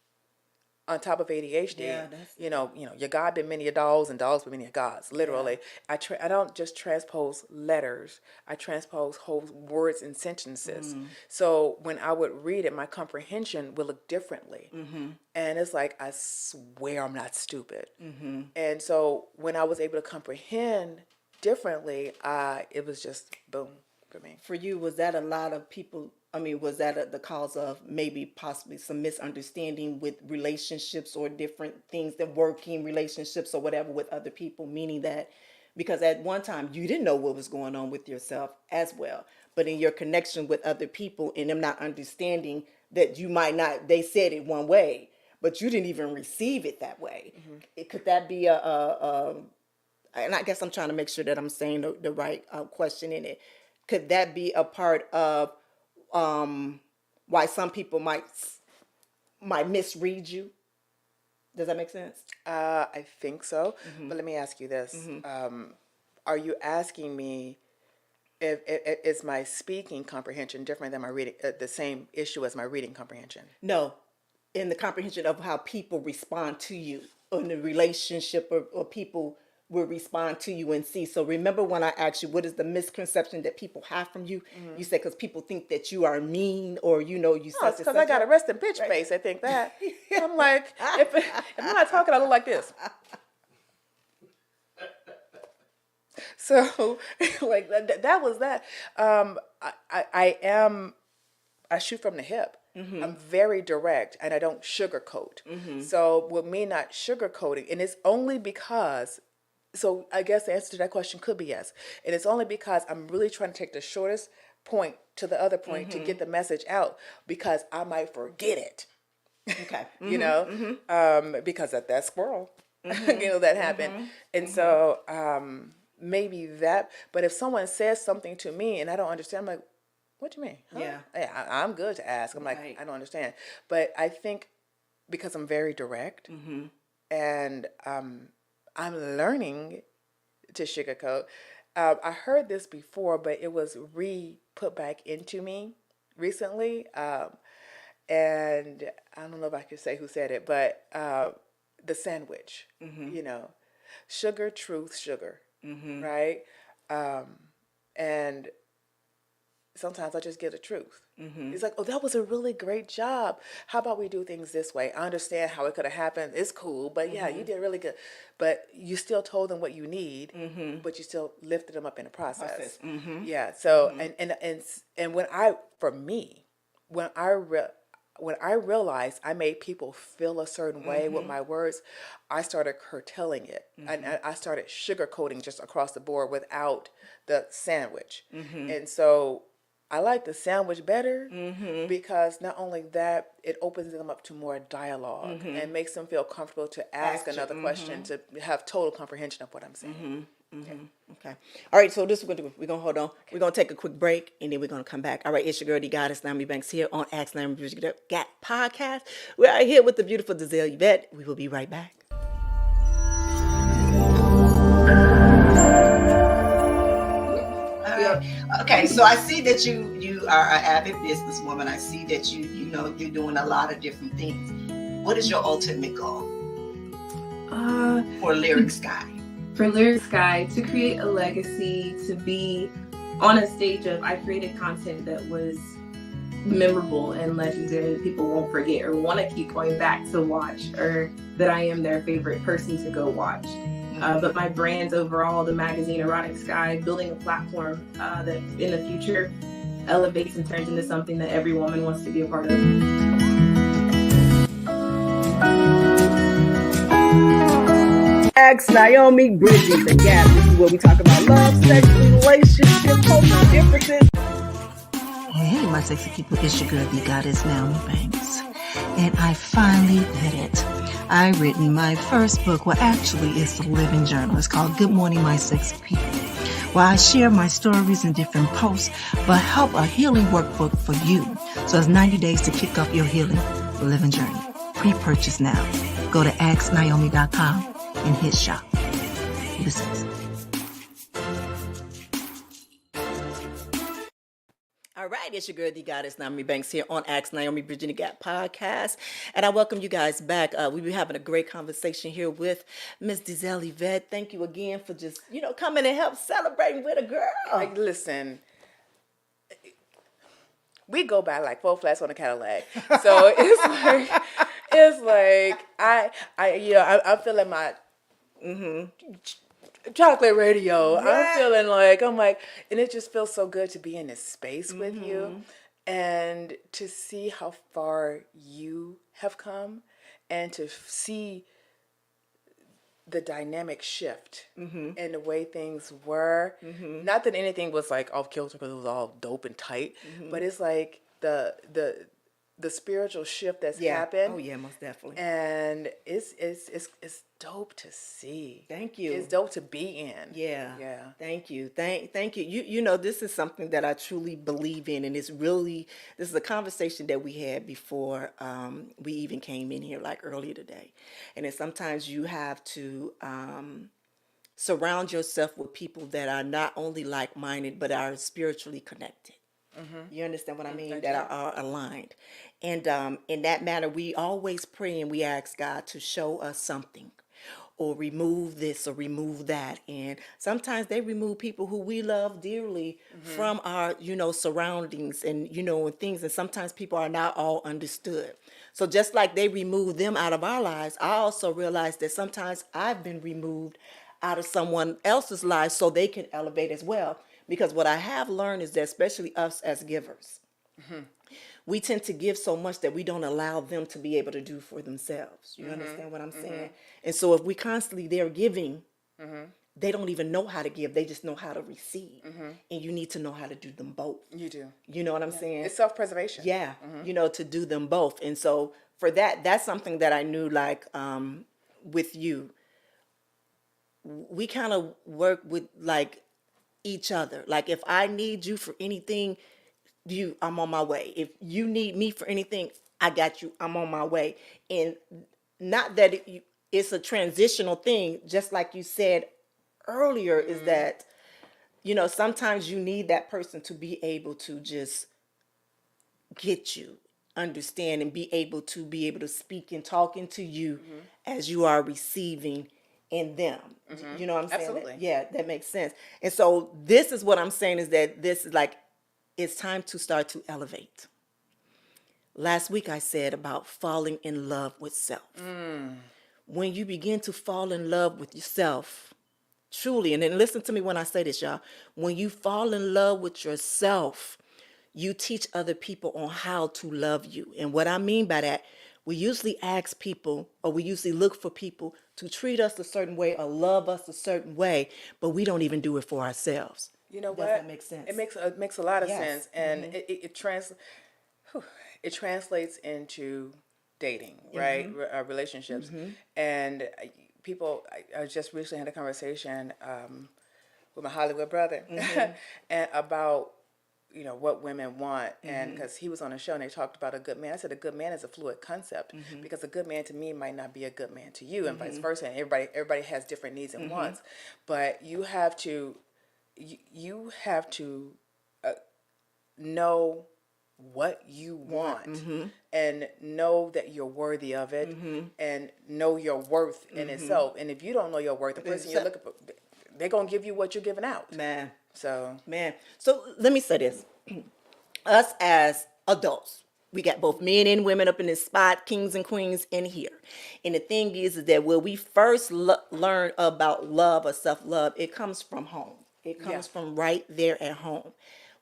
on top of ADHD, your God been many a dolls and dolls been many a gods, literally. Yeah. I don't just transpose letters. I transpose whole words and sentences. So when I would read it, my comprehension would look differently. And it's like, I swear I'm not stupid. And so when I was able to comprehend differently, it was just boom for me. For you, was that a lot of people? I mean, was that the cause of maybe possibly some misunderstanding with relationships or different things, that working relationships or whatever with other people? Meaning that because at one time you didn't know what was going on with yourself as well, but in your connection with other people and them not understanding that you might not, they said it one way, but you didn't even receive it that way. Could that be and I guess I'm trying to make sure that I'm saying the right question in it. Could that be a part of why some people might misread you? Does that make sense? I think so. But let me ask you this. Are you asking me if is my speaking comprehension different than my reading, the same issue as my reading comprehension? No. In the comprehension of how people respond to you in the relationship, or people will respond to you and see. So remember when I asked you, what is the misconception that people have from you? You said because people think that you are mean, or you such. Because I got a resting bitch face. I think that. I'm like, if I'm not talking, I look like this. So like that was that. I shoot from the hip. I'm very direct, and I don't sugarcoat. So with me not sugarcoating, and it's only because. So I guess the answer to that question could be yes. And it's only because I'm really trying to take the shortest point to the other point to get the message out, because I might forget it. Okay. Because of that squirrel, that happened. And so maybe that, but if someone says something to me and I don't understand, I'm like, what do you mean? Huh? Yeah. I'm good to ask. I'm like, right. I don't understand. But I think because I'm very direct and I'm learning to sugarcoat. I heard this before, but it was put back into me recently. And I don't know if I could say who said it, but the sandwich, sugar, truth, sugar, right? And sometimes I just get the truth. It's like, oh, that was a really great job. How about we do things this way? I understand how it could have happened. It's cool, but yeah, you did really good. But you still told them what you need, but you still lifted them up in the process. Yeah. So and when I realized I made people feel a certain way with my words, I started curtailing it, and I started sugarcoating just across the board without the sandwich, and so I like the sandwich better because not only that, it opens them up to more dialogue and makes them feel comfortable to ask another question, to have total comprehension of what I'm saying. Okay. All right. So this is what we're gonna do. We're gonna hold on. We're gonna take a quick break, and then we're gonna come back. All right. It's your girl, the goddess Naomi Banks here on Ask Naomi Got podcast. We are here with the beautiful Dazelle Yvette. We will be right back. Okay, so I see that you are an avid businesswoman. I see that you're doing a lot of different things. What is your ultimate goal for Lyric Sky? For Lyric Sky, to create a legacy, to be on a stage of, I created content that was memorable and legendary that people won't forget or want to keep going back to watch, or that I am their favorite person to go watch. But my brand overall, the magazine Erotic Sky, building a platform that in the future elevates and turns into something that every woman wants to be a part of. Ask Naomi, bridging the gap. This is where we talk about love, sex, relationships, cultural differences. Hey, my sexy people, it's your girl, the goddess Naomi Banks. And I finally did it. I've written my first book, well, actually, it's a living journal. It's called Good Morning, My Sexy People, where I share my stories in different posts, but help a healing workbook for you. So it's 90 days to kick off your healing living journey. Pre-purchase now. Go to asknaomi.com and hit shop. Listen. All right, it's your girl, the goddess Naomi Banks here on Ask Naomi Bridging the Gap podcast, and I welcome you guys back. We've been having a great conversation here with Miss Dazelle Yvette. Thank you again for just coming and help celebrating with a girl. Like, listen, we go by like 4 flats on a Cadillac, so it's like I'm feeling my chocolate radio. Right. I'm like, and it just feels so good to be in this space with you and to see how far you have come and to see the dynamic shift in the way things were. Not that anything was like off kilter because it was all dope and tight, but it's like the spiritual shift that's happened. Oh yeah, most definitely. And it's dope to see. Thank you. It's dope to be in. Yeah. Yeah. Thank you. Thank you. You know, this is something that I truly believe in, and this is a conversation that we had before we even came in here, like earlier today. And then sometimes you have to surround yourself with people that are not only like-minded but are spiritually connected. You understand what I mean? That are aligned. And in that matter, we always pray and we ask God to show us something or remove this or remove that. And sometimes they remove people who we love dearly from our, surroundings and, and things. And sometimes people are not all understood. So just like they remove them out of our lives, I also realize that sometimes I've been removed out of someone else's life so they can elevate as well. Because what I have learned is that especially us as givers, we tend to give so much that we don't allow them to be able to do for themselves. You understand what I'm saying? And so if we constantly they're giving, they don't even know how to give. They just know how to receive. And you need to know how to do them both. You do. You know what I'm saying? It's self-preservation. Yeah. To do them both. And so for that's something that I knew, like, with you, we kind of work with, like, each other. Like, if I need you for anything, I'm on my way. If you need me for anything, I got you. I'm on my way. And not that it's a transitional thing, just like you said earlier, is that, sometimes you need that person to be able to just get you, understand, and be able to speak and talk into you as you are receiving in them. You know what I'm saying? Absolutely. That makes sense. And so this is what I'm saying, is that this is like, it's time to start to elevate. Last week I said about falling in love with self. When you begin to fall in love with yourself, truly, and then listen to me when I say this, y'all. When you fall in love with yourself, you teach other people on how to love you. And what I mean by that, we usually ask people, or we usually look for people to treat us a certain way or love us a certain way, but we don't even do it for ourselves. You know Does what? that make sense? It makes a lot of Yes. sense, and it translates into dating, right? Relationships, and people. I just recently had a conversation with my Hollywood brother and about what women want, and because he was on a show and they talked about a good man. I said a good man is a fluid concept, because a good man to me might not be a good man to you, and vice versa. And everybody has different needs and wants, but you have to know what you want, and know that you're worthy of it, and know your worth in itself. And if you don't know your worth, the person you're looking for, they're gonna give you what you're giving out. Man. So Let me say this. Us as adults, we got both men and women up in this spot, kings and queens in here. And the thing is that when we first learn about love or self-love, it comes from home. It comes from right there at home.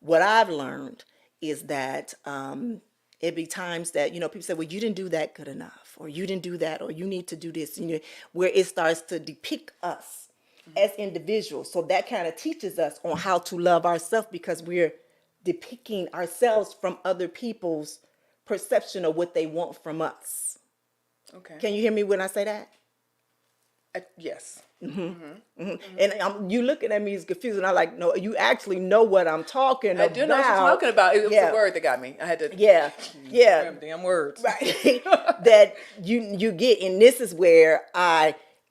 What I've learned is that it be times that, people say, well, you didn't do that good enough, or you didn't do that, or you need to do this, where it starts to depict us as individuals. So that kind of teaches us on how to love ourselves, because we're depicting ourselves from other people's perception of what they want from us. okay. Can you hear me when I say that? Yes. And you looking at me is confused, and I'm like, no, you actually know what I'm talking about. I do know what you're talking about. It was the word that got me. I had to. Yeah. Damn words. Right. That you get, and this is where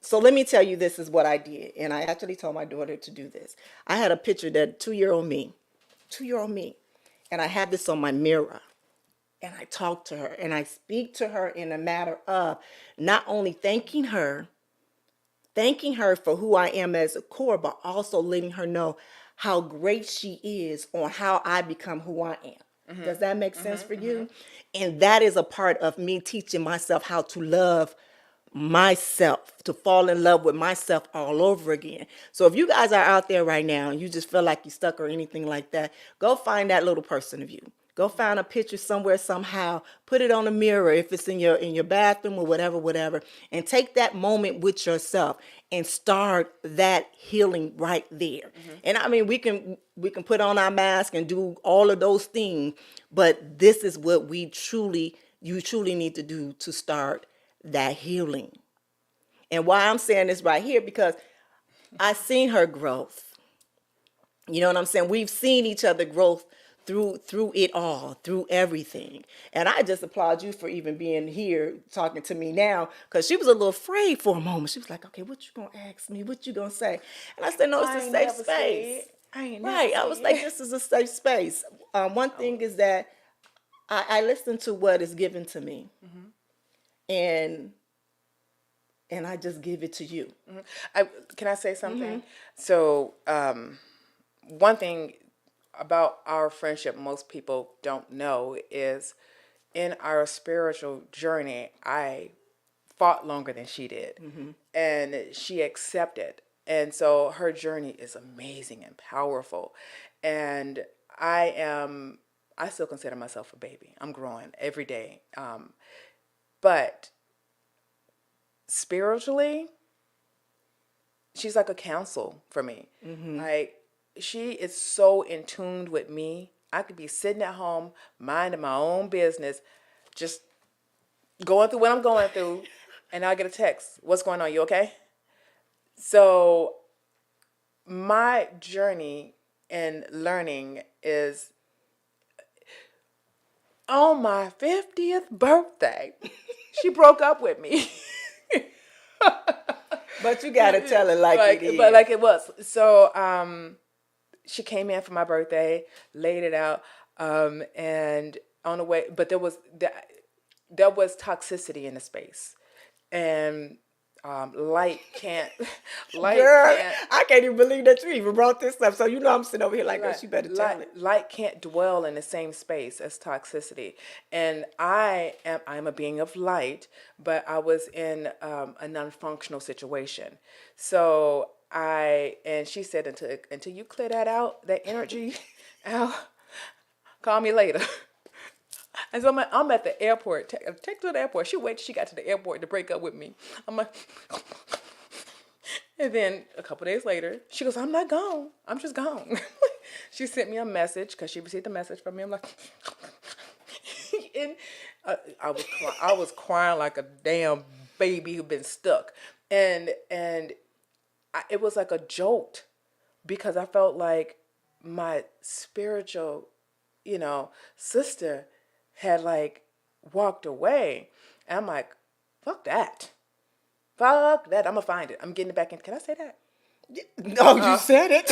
so let me tell you, this is what I did. And I actually told my daughter to do this. I had a picture that 2-year-old me, and I had this on my mirror. And I talk to her, and I speak to her in a matter of not only thanking her for who I am as a core, but also letting her know how great she is on how I become who I am. Does that make sense for you? And that is a part of me teaching myself how to love myself, to fall in love with myself all over again. So if you guys are out there right now and you just feel like you're stuck or anything like that, go find that little person of you. Go find a picture somewhere, somehow, put it on a mirror if it's in your bathroom or whatever, and take that moment with yourself and start that healing right there. And I mean, we can put on our mask and do all of those things, but this is what you truly need to do to start that healing. And why I'm saying this right here, because I've seen her growth. You know what I'm saying? We've seen each other growth through it all, through everything. And I just applaud you for even being here talking to me now, because she was a little afraid for a moment. She was like, okay, what you gonna ask me? What you gonna say? And I said, no, it's a safe space. I was like, this is a safe space. One thing is that I listen to what is given to me. And I just give it to you. Can I say something? So one thing about our friendship most people don't know is, in our spiritual journey, I fought longer than she did, and she accepted. And so her journey is amazing and powerful. And I still consider myself a baby. I'm growing every day. But spiritually, she's like a counsel for me. Like, she is so in tune with me. I could be sitting at home, minding my own business, just going through what I'm going through, and I'll get a text. What's going on? You okay? So my journey in learning is, on my 50th birthday, she broke up with me. But you gotta tell it like it is. But like it was. So she came in for my birthday, laid it out, and on the way. But there was toxicity in the space, and light can't. Girl, I can't even believe that you even brought this up. So I'm sitting over here like, girl, you better tell it. Light can't dwell in the same space as toxicity. And I'm a being of light, but I was in a non-functional situation. So and she said, until you clear that out, that energy out, call me later. And so I'm at the airport. Take her to the airport. She waited till she got to the airport to break up with me. I'm like, And then a couple days later, she goes, I'm not gone. I'm just gone. She sent me a message because she received a message from me. I'm like, and I was crying like a damn baby who been stuck, and it was like a jolt because I felt like my spiritual, sister had like walked away. And I'm like, fuck that. Fuck that. I'm gonna find it. I'm getting it back in. Can I say that? No, you said it.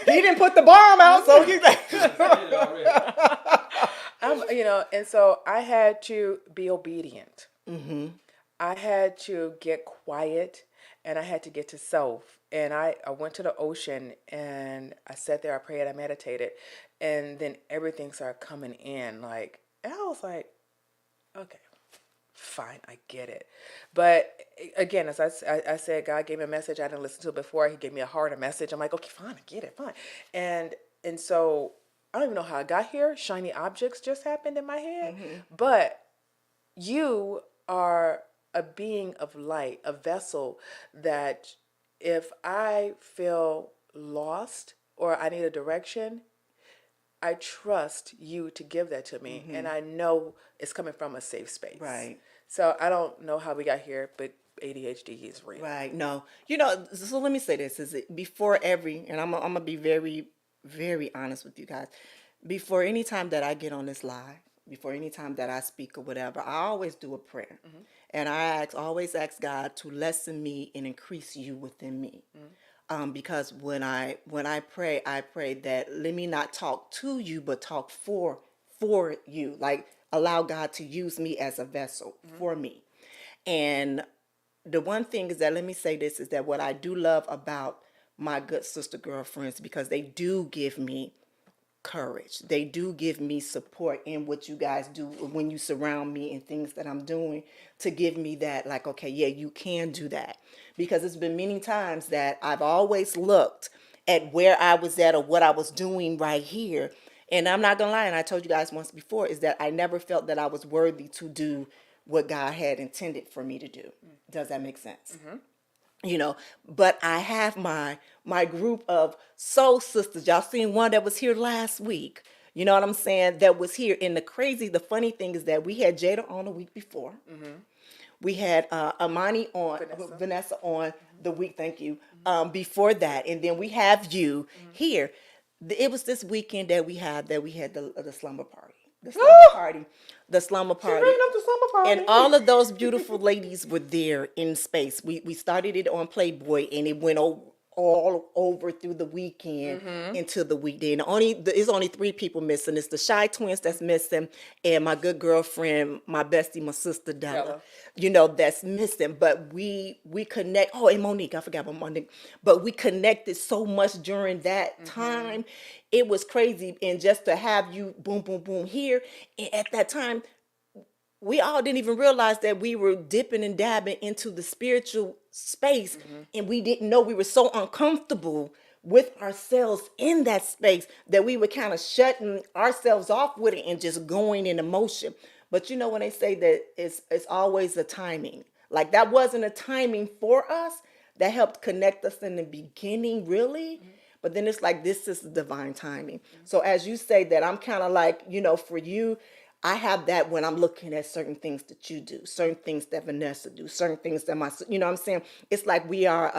He didn't put the bomb out, so you And so I had to be obedient. I had to get quiet and I had to get to self. And I went to the ocean and I sat there, I prayed, I meditated, and then everything started coming in. And I was like, okay, fine, I get it. But again, as I said, God gave me a message I didn't listen to it before. He gave me a harder message. I'm like, okay, fine, I get it, fine. And so I don't even know how I got here. Shiny objects just happened in my head. But you are a being of light, a vessel that if I feel lost or I need a direction, I trust you to give that to me. And I know it's coming from a safe space. Right. So I don't know how we got here, but ADHD is real. Right. No. So let me say this is it before and I'm gonna be very, very honest with you guys. Before any time that I get on this live, before any time that I speak or whatever, I always do a prayer. And I always ask God to lessen me and increase you within me. Because when I pray, I pray that let me not talk to you, but talk for you. Like allow God to use me as a vessel for me. And the one thing is that let me say this is that what I do love about my good sister girlfriends, because they do give me courage. They do give me support in what you guys do when you surround me and things that I'm doing to give me that like, okay, yeah, you can do that. Because it's been many times that I've always looked at where I was at or what I was doing right here. And I'm not going to lie, and I told you guys once before, is that I never felt that I was worthy to do what God had intended for me to do. Does that make sense? But I have my group of soul sisters. Y'all seen one that was here last week. You know what I'm saying? That was here. And the funny thing is that we had Jada on a week before. We had Amani on, Vanessa on the week, thank you, before that. And then we have you here. It was this weekend that we had the slumber party. The slumber party. Bringing up the slumber party. And all of those beautiful ladies were there in space. We started it on Playboy, and it went all over through the weekend into the weekday. And it's only 3 people missing. It's the Shy Twins that's missing, and my good girlfriend, my bestie, my sister Della. That's missing. But we connect. Oh, and Monique, I forgot about Monique. But we connected so much during that time. It was crazy. And just to have you boom, boom, boom here. And at that time, we all didn't even realize that we were dipping and dabbing into the spiritual space. And we didn't know we were so uncomfortable with ourselves in that space that we were kind of shutting ourselves off with it and just going in emotion. But when they say that it's always a timing, like that wasn't a timing for us that helped connect us in the beginning, really. But then it's like, this is divine timing. So as you say that, I'm kind of like, for you, I have that when I'm looking at certain things that you do, certain things that Vanessa do, certain things that what I'm saying? It's like we are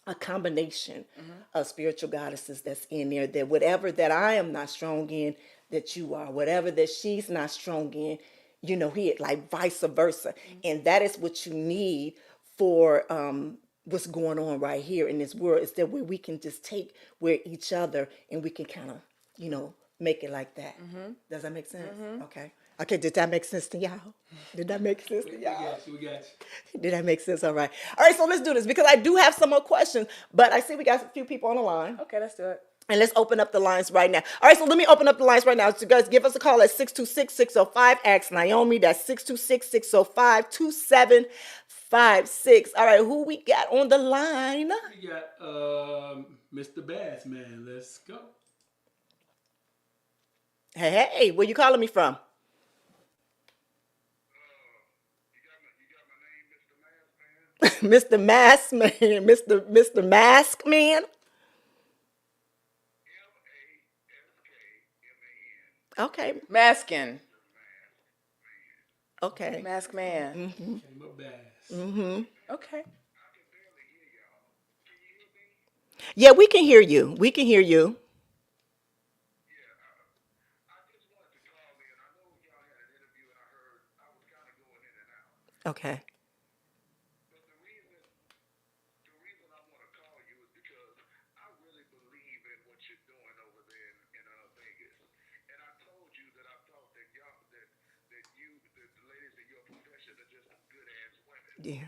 a combination of spiritual goddesses that's in there, that whatever that I am not strong in, that you are, whatever that she's not strong in, he like vice versa. And that is what you need for what's going on right here in this world, is that where we can just take where each other and we can kind of, make it like that. Does that make sense? Okay, did that make sense to y'all? Did that make sense to y'all? We got you. Did that make sense? All right, so let's do this, because I do have some more questions, but I see we got a few people on the line. Okay, let's do it. And let's open up the lines right now. All right, so let me open up the lines right now. So guys, give us a call at 626-605. Ask Naomi. That's 626-605-2756. All right, who we got on the line? We got Mr. Bass Man. Let's go. Hey, where you calling me from? Mr. Mask Man, Mr. Mask Man. Okay. Masking. Okay. Mask man. Came up bass. Okay. Yeah, we can hear you. We can hear you. Okay. Yeah.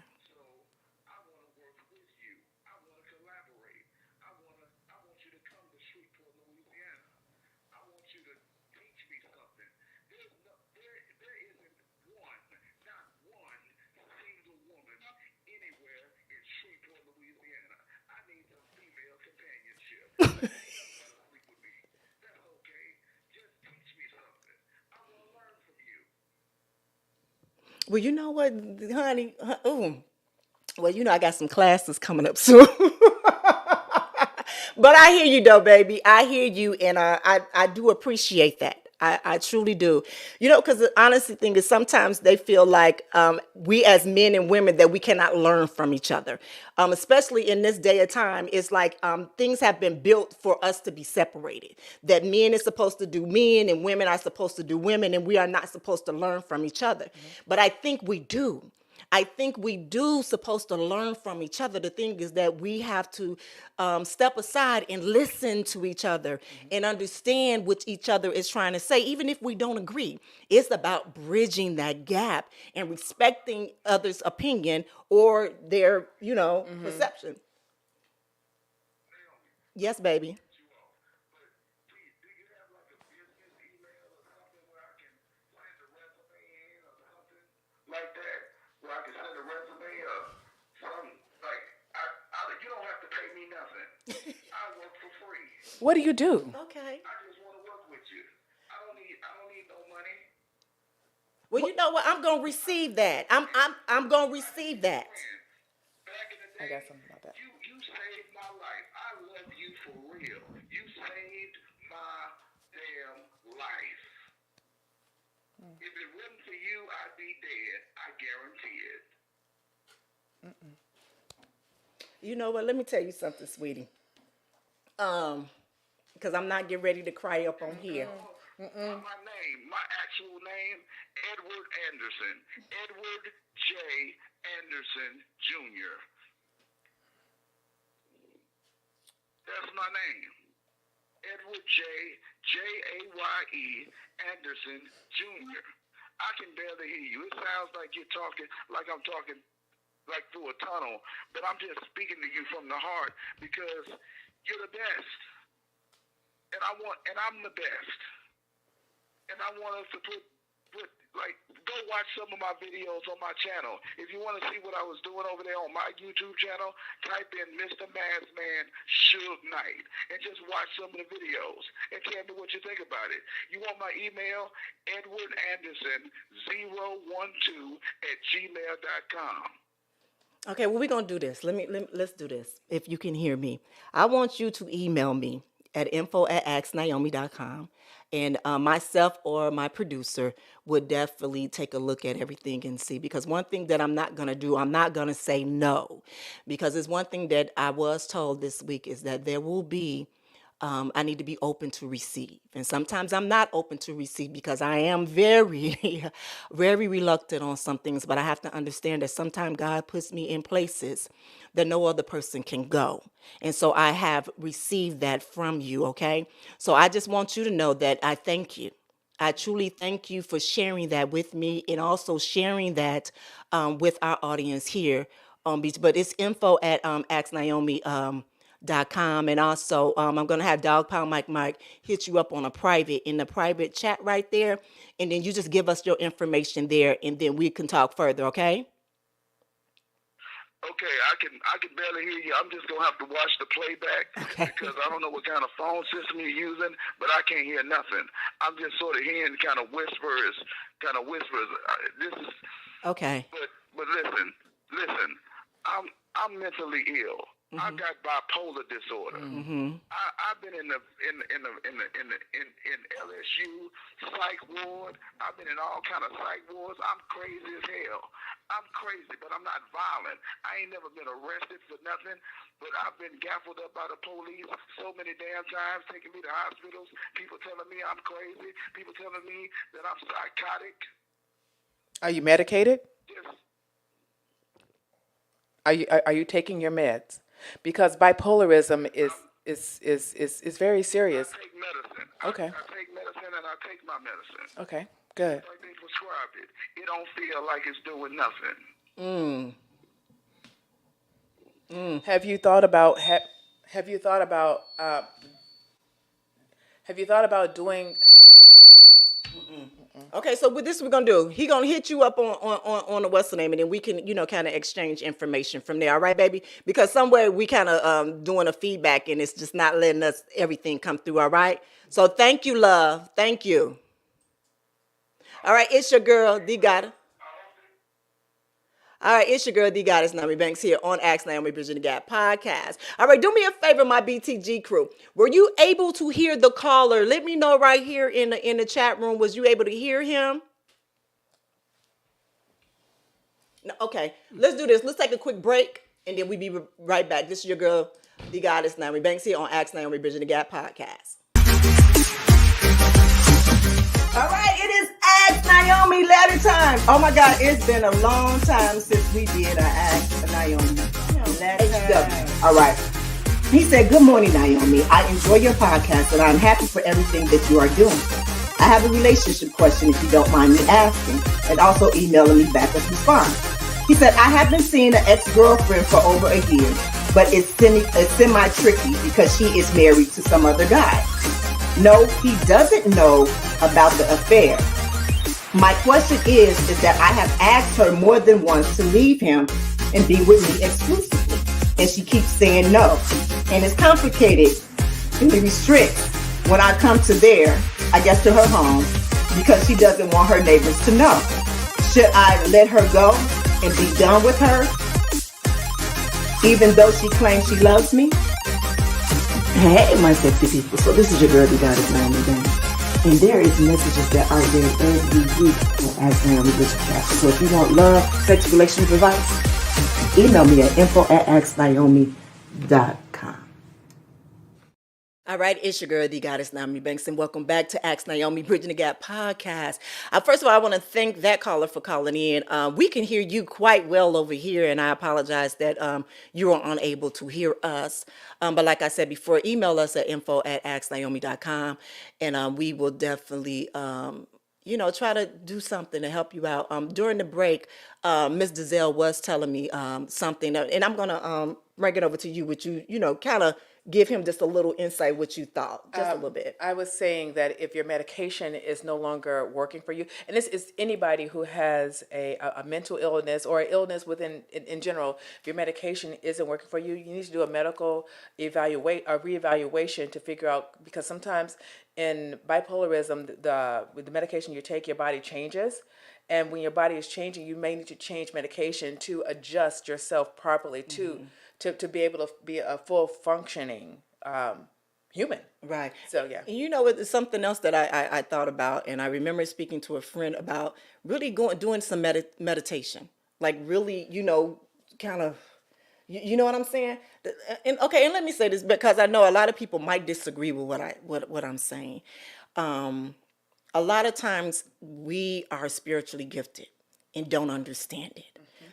Well, you know what, honey? Ooh. Well, you know, I got some classes coming up soon. But I hear you though, baby. I hear you, and I do appreciate that. I truly do. You know, because the honest thing is sometimes they feel like we as men and women that we cannot learn from each other. Especially in this day of time, it's like things have been built for us to be separated. That men is supposed to do men and women are supposed to do women, and we are not supposed to learn from each other. But I think we do. I think we do supposed to learn from each other. The thing is that we have to step aside and listen to each other and understand what each other is trying to say, even if we don't agree. It's about bridging that gap and respecting others' opinion or their, perception. Yes, baby. Like that, where I can send a resume or something. Like, you don't have to pay me nothing. I work for free. What do you do? Okay. I just want to work with you. I don't need no money. Well, you know what? I'm gonna receive that. I'm gonna receive that. Back in the I day, got something about that. you saved my life. I love you for real. You saved my damn life. If it wasn't for you, I'd be dead. I guarantee it. You know what? Let me tell you something, sweetie. Because I'm not getting ready to cry up on here. My name, my actual name, Edward Anderson. Edward J. Anderson Jr. That's my name. Edward J-A-Y-E Anderson Jr. I can barely hear you. It sounds like you're talking like I'm talking like through a tunnel, but I'm just speaking to you from the heart because you're the best. And I'm the best. And I want us to put go watch some of my videos on my channel. If you want to see what I was doing over there on my YouTube channel, type in Mr. Maskman Suge Knight and just watch some of the videos and tell me what you think about it. You want my email? edwardanderson012@gmail.com. Okay, well, we're gonna do this. Let's do this. If you can hear me, I want you to email me at info@axnaomi.com, and myself or my producer would definitely take a look at everything and see. Because one thing that I'm not gonna do, I'm not gonna say no, because it's one thing that I was told this week is that there will be. I need to be open to receive. And sometimes I'm not open to receive because I am very, very reluctant on some things. But I have to understand that sometimes God puts me in places that no other person can go. And so I have received that from you, okay? So I just want you to know that I thank you. I truly thank you for sharing that with me and also sharing that with our audience here on Beach. But it's info@AskNaomi.com, and also I'm gonna have Dog Pound Mike hit you up on a private in the private chat right there, and then you just give us your information there, and then we can talk further. Okay? Okay, I can barely hear you. I'm just gonna have to watch the playback because I don't know what kind of phone system you're using, but I can't hear nothing. I'm just sort of hearing kind of whispers. This is Okay. But listen. I'm mentally ill. I got bipolar disorder. I've been in LSU psych ward. I've been in all kind of psych wards. I'm crazy as hell. I'm crazy, but I'm not violent. I ain't never been arrested for nothing, but I've been gaffled up by the police so many damn times, taking me to hospitals. People telling me I'm crazy. People telling me that I'm psychotic. Are you medicated? Just Are you taking your meds? Because bipolarism is very serious. I take medicine. Okay. I take medicine and I take my medicine. Okay, good. Like they prescribed it. It don't feel like it's doing nothing. Have you thought about doing? Okay, so with this we're gonna do. He gonna hit you up on the what's the name, and then we can kind of exchange information from there. All right, baby? Because somewhere we kind of doing a feedback, and it's just not letting us everything come through. All right. So thank you, love. Thank you. All right, it's your girl, the Goddess. All right, it's your girl, the Goddess, Naomi Banks here on Ask Naomi Bridging the Gap podcast. All right, do me a favor, my BTG crew. Were you able to hear the caller? Let me know right here in the chat room. Was you able to hear him? No, okay, let's do this. Let's take a quick break, and then we'll be right back. This is your girl, the Goddess, Naomi Banks here on Ask Naomi Bridging the Gap podcast. All right, it is Ask Naomi letter time. Oh my God, it's been a long time since we did an Ask Naomi letter. All right. He said, "Good morning, Naomi. I enjoy your podcast and I'm happy for everything that you are doing. I have a relationship question if you don't mind me asking, and also emailing me back as response." He said, "I have been seeing an ex-girlfriend for over a year, but it's semi-tricky because she is married to some other guy. No, he doesn't know about the affair. My question is that I have asked her more than once to leave him and be with me exclusively, and she keeps saying no. And it's complicated and it restricts when I come to to her home, because she doesn't want her neighbors to know. Should I let her go and be done with her, even though she claims she loves me?" Hey, my sexy people. So this is your girl, the Goddess, Naomi Banks. And there is messages that are there every week on Ask Naomi Bridging the Gap. So if you want love, sex, relationship advice, email me at info@asknaomi.com. All right, it's your girl, the Goddess, Naomi Banks, and welcome back to Ask Naomi Bridging the Gap podcast. First of all, I want to thank that caller for calling in. We can hear you quite well over here, and I apologize that you are unable to hear us. But like I said before, email us at info@asknaomi.com, and we will definitely try to do something to help you out. During the break, Miss Dazelle was telling me something, and I'm going to bring it over to you, which you kind of give him just a little insight what you thought, just a little bit. I was saying that if your medication is no longer working for you, and this is anybody who has a mental illness or illness in general, if your medication isn't working for you, you need to do a medical reevaluation to figure out, because sometimes in bipolarism, the medication you take, your body changes. And when your body is changing, you may need to change medication to adjust yourself properly to be able to be a full functioning human. Right. So, yeah. It's something else that I thought about, and I remember speaking to a friend about really doing some meditation. Like really, kind of, you know what I'm saying? And let me say this, because I know a lot of people might disagree with what I'm saying. A lot of times we are spiritually gifted and don't understand it.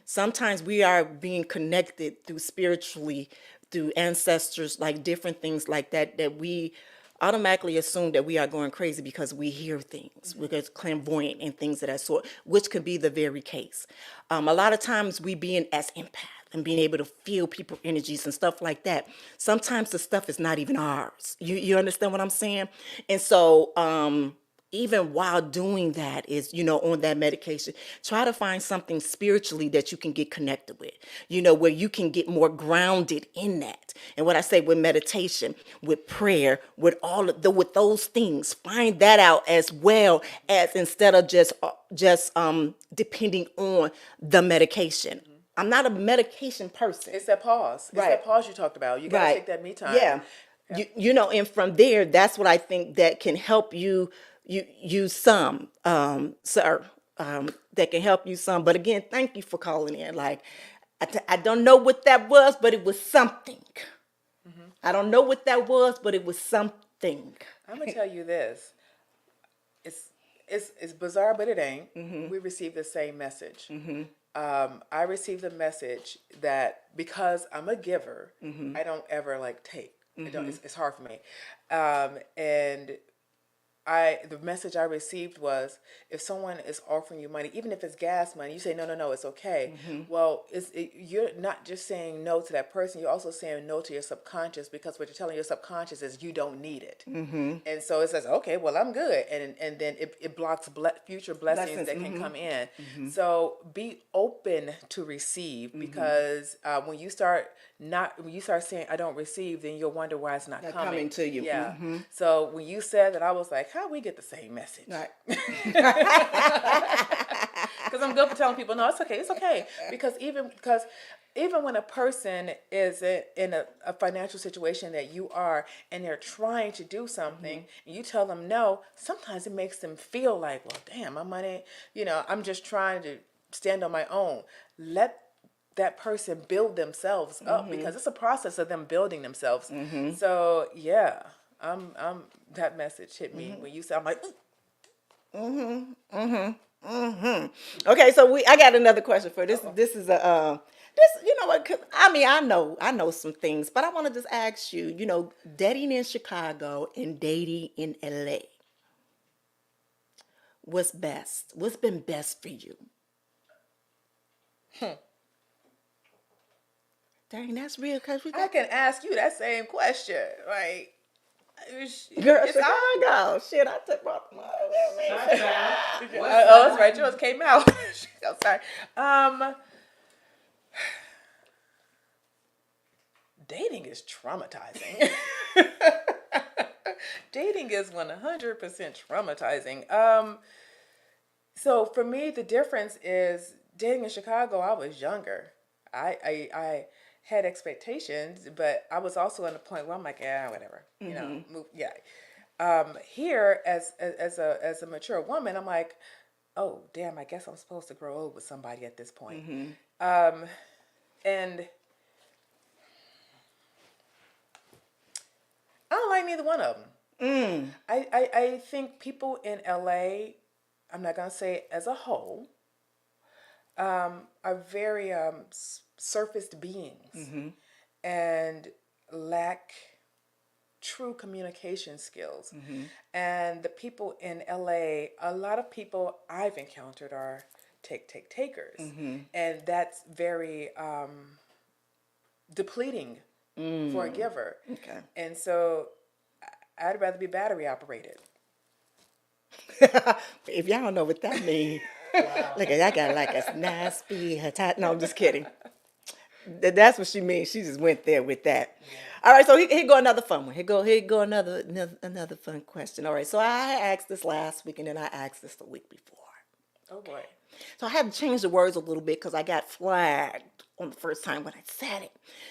Sometimes we are being connected spiritually through ancestors, like different things like that we automatically assume that we are going crazy because we hear things. We're clairvoyant and things of that sort, which could be the very case. A lot of times we being as empath and being able to feel people's energies and stuff like that. Sometimes the stuff is not even ours. You understand what I'm saying? And so, even while doing that is, on that medication, try to find something spiritually that you can get connected with, where you can get more grounded in that. And what I say with meditation, with prayer, with with those things, find that out as well, as instead of just depending on the medication. I'm not a medication person. It's that pause. It's Right. that pause you talked about. You got to Right. take that me time. Yeah. You know, and from there, that's what I think that can help you use some, sir, that can help you some. But again, thank you for calling in. Like, I don't know what that was, but it was something. I don't know what that was, but it was something. I'm gonna tell you this. It's bizarre, but it ain't. We received the same message. I received the message that because I'm a giver, I don't ever like take. It's hard for me. And the message I received was, if someone is offering you money, even if it's gas money, you say, no, it's okay. Well, you're not just saying no to that person, you're also saying no to your subconscious, because what you're telling your subconscious is you don't need it. And so it says, okay, well, I'm good. And then it blocks future blessings that can come in. So be open to receive, because when you start saying, I don't receive, then you'll wonder why it's not coming to you. Yeah. So when you said that, I was like, how we get the same message? Right. Because I'm good for telling people, no, it's okay. Because even when a person is in a financial situation that you are, and they're trying to do something, and you tell them no, sometimes it makes them feel like, well, damn, my money, I'm just trying to stand on my own. Let that person build themselves up, because it's a process of them building themselves. So yeah, that message hit me when you said, I'm like, Okay, so I got another question for this. This is you know what? 'Cause, I know some things, but I want to just ask you. You know, dating in Chicago and dating in LA. What's best? What's been best for you? Dang, that's real. Cause I can ask you that same question. Like, girl, it's Chicago. Shit, I took my. oh, that's right. Yours came out. I'm sorry. Dating is traumatizing. Dating is 100% traumatizing. So for me, the difference is dating in Chicago. I was younger. I had expectations, but I was also at a point where I'm like, yeah, whatever. Here, as a mature woman, I'm like, oh damn, I guess I'm supposed to grow old with somebody at this point. And I don't like neither one of them. I think people in LA, I'm not gonna say as a whole, are very surfaced beings and lack true communication skills. And the people in LA, a lot of people I've encountered are takers. And that's very depleting for a giver. Okay. And so I'd rather be battery operated. If y'all don't know what that means, look, I got like a nice speed. No, I'm just kidding. That's what she means. She just went there with that. All right, so here go another fun one. Here go another fun question. All right, so I asked this last week, and then I asked this the week before. Oh boy. So I had to change the words a little bit because I got flagged on the first time when I said it.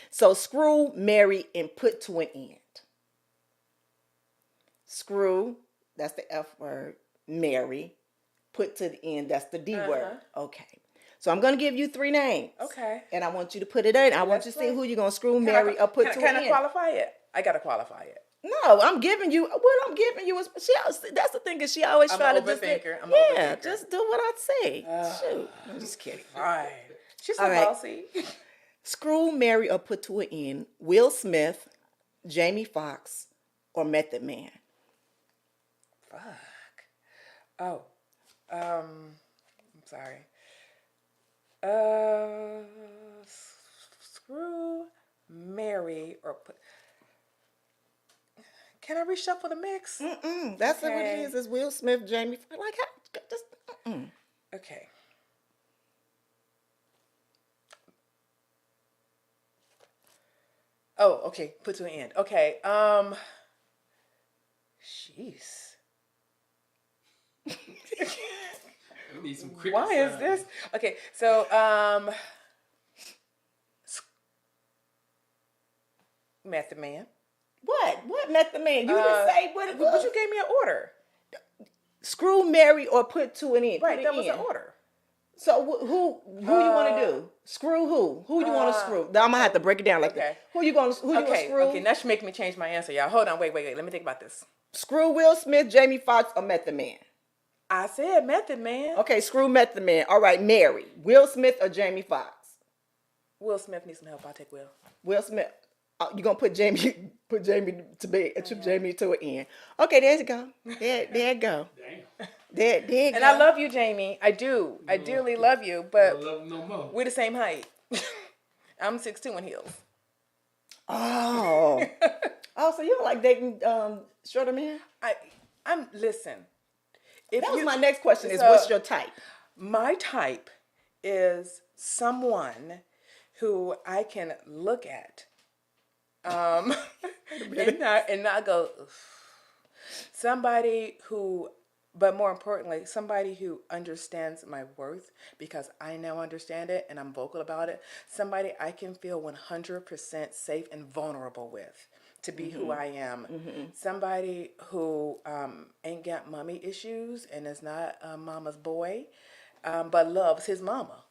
So screw, marry, and put to an end. Screw, that's the F word. Marry, put to the end, that's the D word. Okay. So I'm going to give you 3 names. Okay. And I want you to put it in. I want you to see who you're going to screw, marry, or put to an end. Can I qualify it? I got to qualify it. No, I'm giving you what I'm giving you. That's the thing, is she always try to just I'm an overthinker. just do what I say. Shoot, I'm just kidding. Right. She's so All right. bossy. Screw, marry, or put to an end. Will Smith, Jamie Foxx, or Method Man. Fuck. Oh. I'm sorry. Screw, marry, or put. Can I reshuffle the mix? That's what it is. It's Will Smith, Jamie. Like, just. Okay. Oh, okay. Put to an end. Okay. Jeez. We need some crickets. Why is this? Okay. So, Method Man. What Method Man? You didn't say what it was. But you gave me an order. Screw, marry, or put two in it. Right, that was an order. So who you want to do? Screw who? Who you want to screw? Now I'm gonna have to break it down like that. Who you gonna screw? Okay, now she's making me change my answer, y'all. Hold on, wait. Let me think about this. Screw Will Smith, Jamie Foxx, or Method Man? I said Method Man. Okay, screw Method Man. All right, marry Will Smith or Jamie Foxx? Will Smith needs some help. I'll take Will. Will Smith. You gonna put Jamie to bed, trip Jamie to an end. Okay, there you go. There you go. Damn. There you go. And I love you, Jamie. I do. I dearly love you, but love him no more. we're the same height. I'm 6'2" in heels. Oh. So you don't like dating shorter men? I'm listen. That was my next question is what's your type? My type is someone who I can look at and not go, somebody who, but more importantly, somebody who understands my worth because I now understand it and I'm vocal about it. Somebody I can feel 100% safe and vulnerable with to be who I am. Somebody who ain't got mommy issues and is not mama's boy, but loves his mama.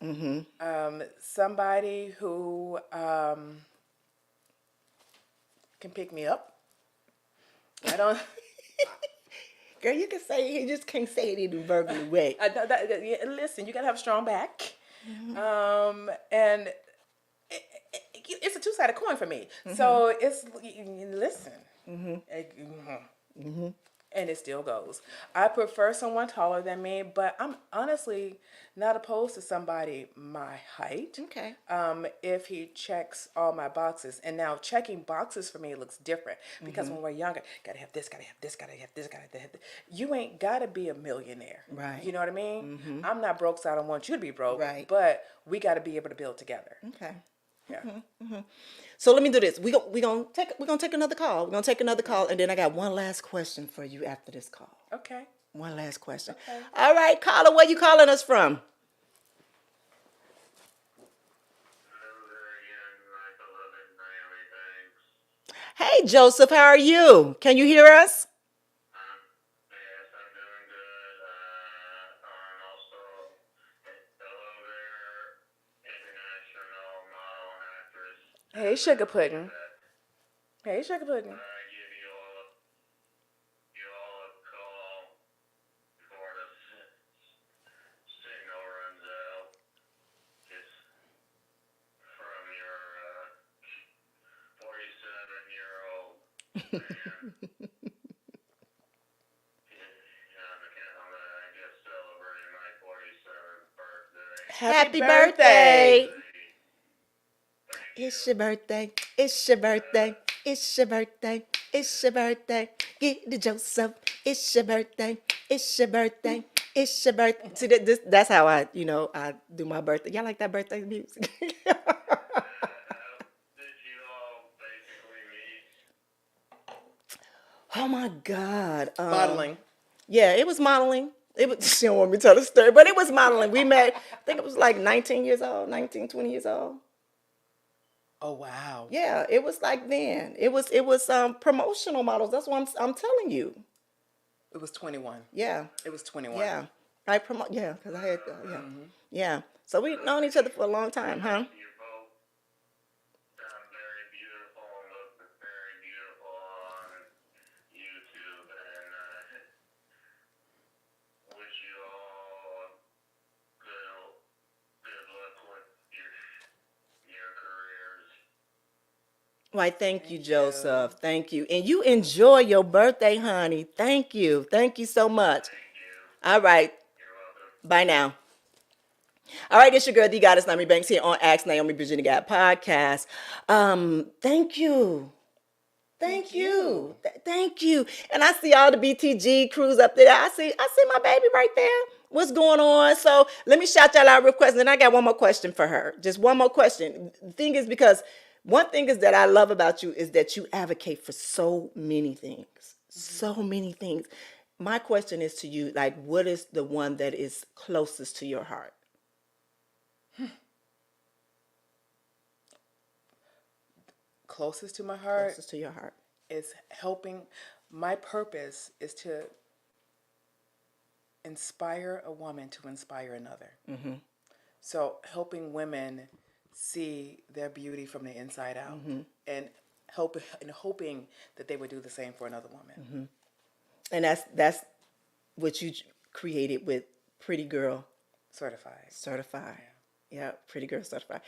Somebody who can pick me up. I don't. Girl, you can say it. You just can't say it in a verbal way. Listen, you gotta have a strong back, and it's a two-sided coin for me. So it's listen, and it still goes. I prefer someone taller than me, but I'm honestly not opposed to somebody my height. Okay. If he checks all my boxes. And now checking boxes for me looks different because when we're younger, gotta have this, gotta have this, gotta have this, gotta have this. You ain't gotta be a millionaire. Right. You know what I mean? I'm not broke, so I don't want you to be broke. Right. But we gotta be able to build together. Okay. Yeah. So let me do this. We're gonna take another call. We're gonna take another call, and then I got one last question for you after this call. Okay. One last question. Okay. All right, caller, where you calling us from? Hey, Joseph, how are you? Can you hear us? Yes, I'm doing good. I'm also, hello there, international model and actress. Hey, Sugar Pudding. Hey, Sugar Pudding. I give you all a call before the signal runs out. Just from your 47-year-old man. I guess celebrating my 47th birthday. Happy birthday. It's your birthday. It's your birthday. It's your birthday. It's your birthday. Get it, Joseph. It's your birthday. It's your birthday. It's your birthday. See, that's how I do my birthday. Y'all like that birthday music? Did you all basically meet? Oh my God. Modeling. Yeah, it was modeling. She don't want me to tell the story, but it was modeling. We met, I think it was like 19 years old, 19, 20 years old. Oh, wow. Yeah, it was like then. It was promotional models. That's what I'm telling you. It was 21. Yeah. It was 21. Yeah. I promote. Yeah, because I had yeah. So we've known each other for a long time, huh? You both sound very beautiful and look very beautiful on YouTube, and wish you all good luck with your careers. Why, thank you, Joseph. Thank you. And you enjoy your birthday, honey. Thank you. Thank you so much. All right. Bye now. All right, it's your girl, the Goddess Naomi Banks here on Ask Naomi Virginia God podcast. Thank you. Thank you. Thank you. And I see all the BTG crews up there. I see my baby right there. What's going on? So let me shout y'all out real quick. And then I got one more question for her. Just one more question. The thing is, because one thing is that I love about you is that you advocate for so many things. So many things. My question is to you, like, what is the one that is closest to your heart? closest to my heart. Closest to your heart. Is helping. My purpose is to inspire a woman to inspire another. Mm-hmm. So helping women see their beauty from the inside out, and hoping that they would do the same for another woman. And that's what you created with Pretty Girl Certified. Yeah, Pretty Girl Certified.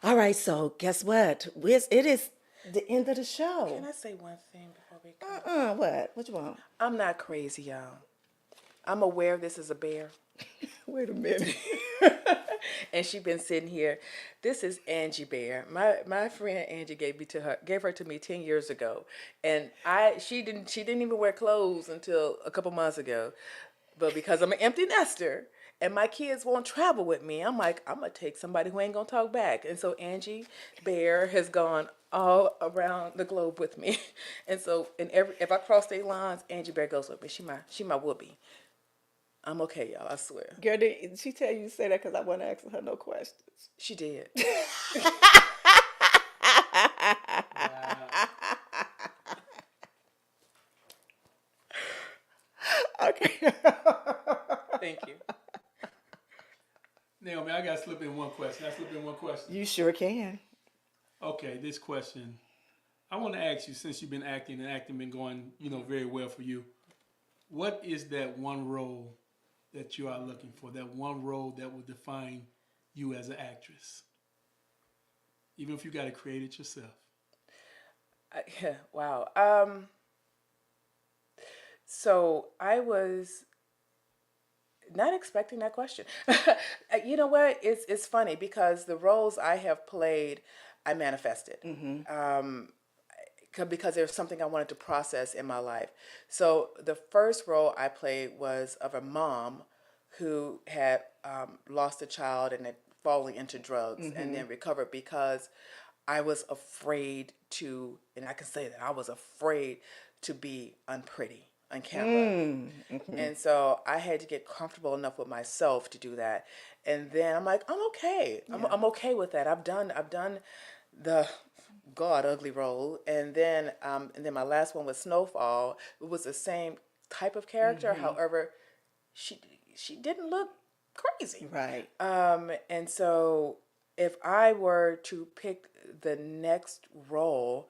All right, so guess what? It is the end of the show. Can I say one thing before we go? What? What you want? I'm not crazy, y'all. I'm aware this is a bear. Wait a minute. And she been sitting here. This is Angie Bear. My friend Angie gave her to me 10 years ago, and she didn't even wear clothes until a couple months ago. But because I'm an empty nester and my kids won't travel with me, I'm like, I'm gonna take somebody who ain't gonna talk back. And so Angie Bear has gone all around the globe with me. And so if I cross state lines, Angie Bear goes with me. She my whoopee. I'm okay, y'all, I swear. Girl, did she tell you to say that because I wasn't asking her no questions? She did. Okay. Thank you. Naomi, I got to slip in one question. You sure can. Okay, this question. I want to ask you, since you've been acting and acting been going, very well for you, what is that one role that you are looking for, that one role that will define you as an actress? Even if you got to create it yourself. Wow. So I was not expecting that question. You know what? It's funny because the roles I have played, I manifested. Because there's something I wanted to process in my life. So the first role I played was of a mom who had lost a child and had fallen into drugs and then recovered because I was afraid to, and I can say that I was afraid to be unpretty on camera. And so I had to get comfortable enough with myself to do that. And then I'm like, I'm okay. I'm okay with that. I've done the ugly role, and then my last one was Snowfall. It was the same type of character. However, she didn't look crazy, Right. And so if I were to pick the next role,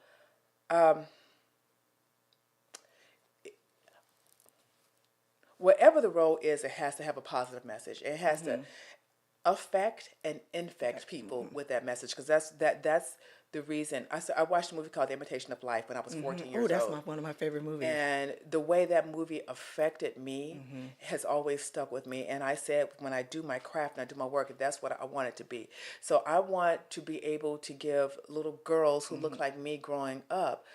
whatever the role is, it has to have a positive message. It has to affect and infect people with that message, because that's the reason. I watched a movie called The Imitation of Life when I was 14 years old. Oh, that's one of my favorite movies. And the way that movie affected me has always stuck with me. And I said, when I do my craft and I do my work, that's what I want it to be. So I want to be able to give little girls who look like me growing up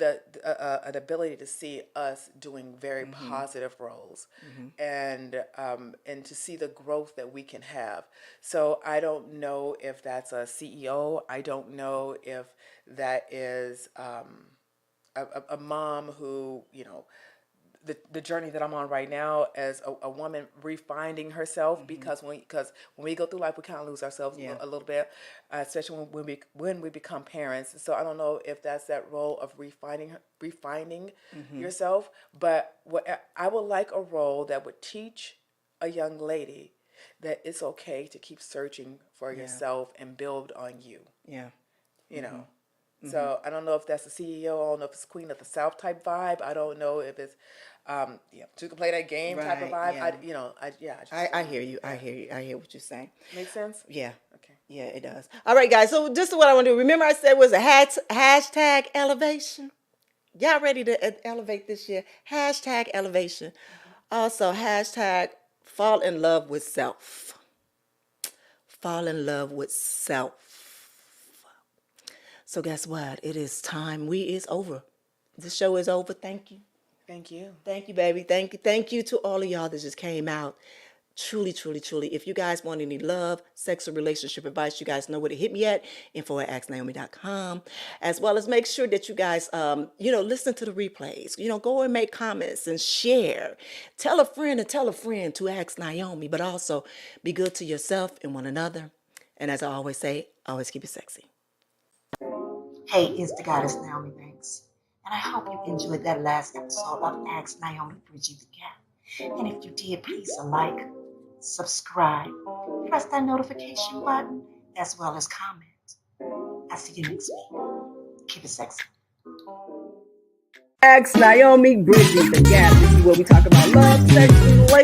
an ability to see us doing very positive roles, and to see the growth that we can have. So I don't know if that's a CEO. I don't know if that is a mom who, the journey that I'm on right now as a woman refining herself, because when we go through life, we kind of lose ourselves a little bit, especially when we become parents. So I don't know if that's that role of refining yourself, but I would like a role that would teach a young lady that it's okay to keep searching for yourself and build on you. Yeah. So I don't know if that's a CEO. I don't know if it's Queen of the South type vibe. I don't know if it's to play that game type of vibe. Yeah. I hear you. I hear what you're saying. Make sense? Yeah. Okay. Yeah, it does. All right, guys. So just what I want to do. Remember I said it was a hashtag elevation? Y'all ready to elevate this year? Hashtag elevation. Also, hashtag fall in love with self. Fall in love with self. So guess what? It is time. It's over. The show is over. Thank you. Thank you. Thank you, baby. Thank you. Thank you to all of y'all that just came out. Truly, truly, truly. If you guys want any love, sex, or relationship advice, you guys know where to hit me at, info@axnaomi.com. As well as make sure that you guys, listen to the replays. Go and make comments and share. Tell a friend to Ask Naomi, but also be good to yourself and one another. And as I always say, always keep it sexy. Hey, it's the goddess Naomi Banks, and I hope you enjoyed that last episode of Ask Naomi Bridging the Gap. And if you did, please like, subscribe, press that notification button, as well as comment. I'll see you next week. Keep it sexy. Ask Naomi Bridging the Gap. This is where we talk about love, sex, relationship.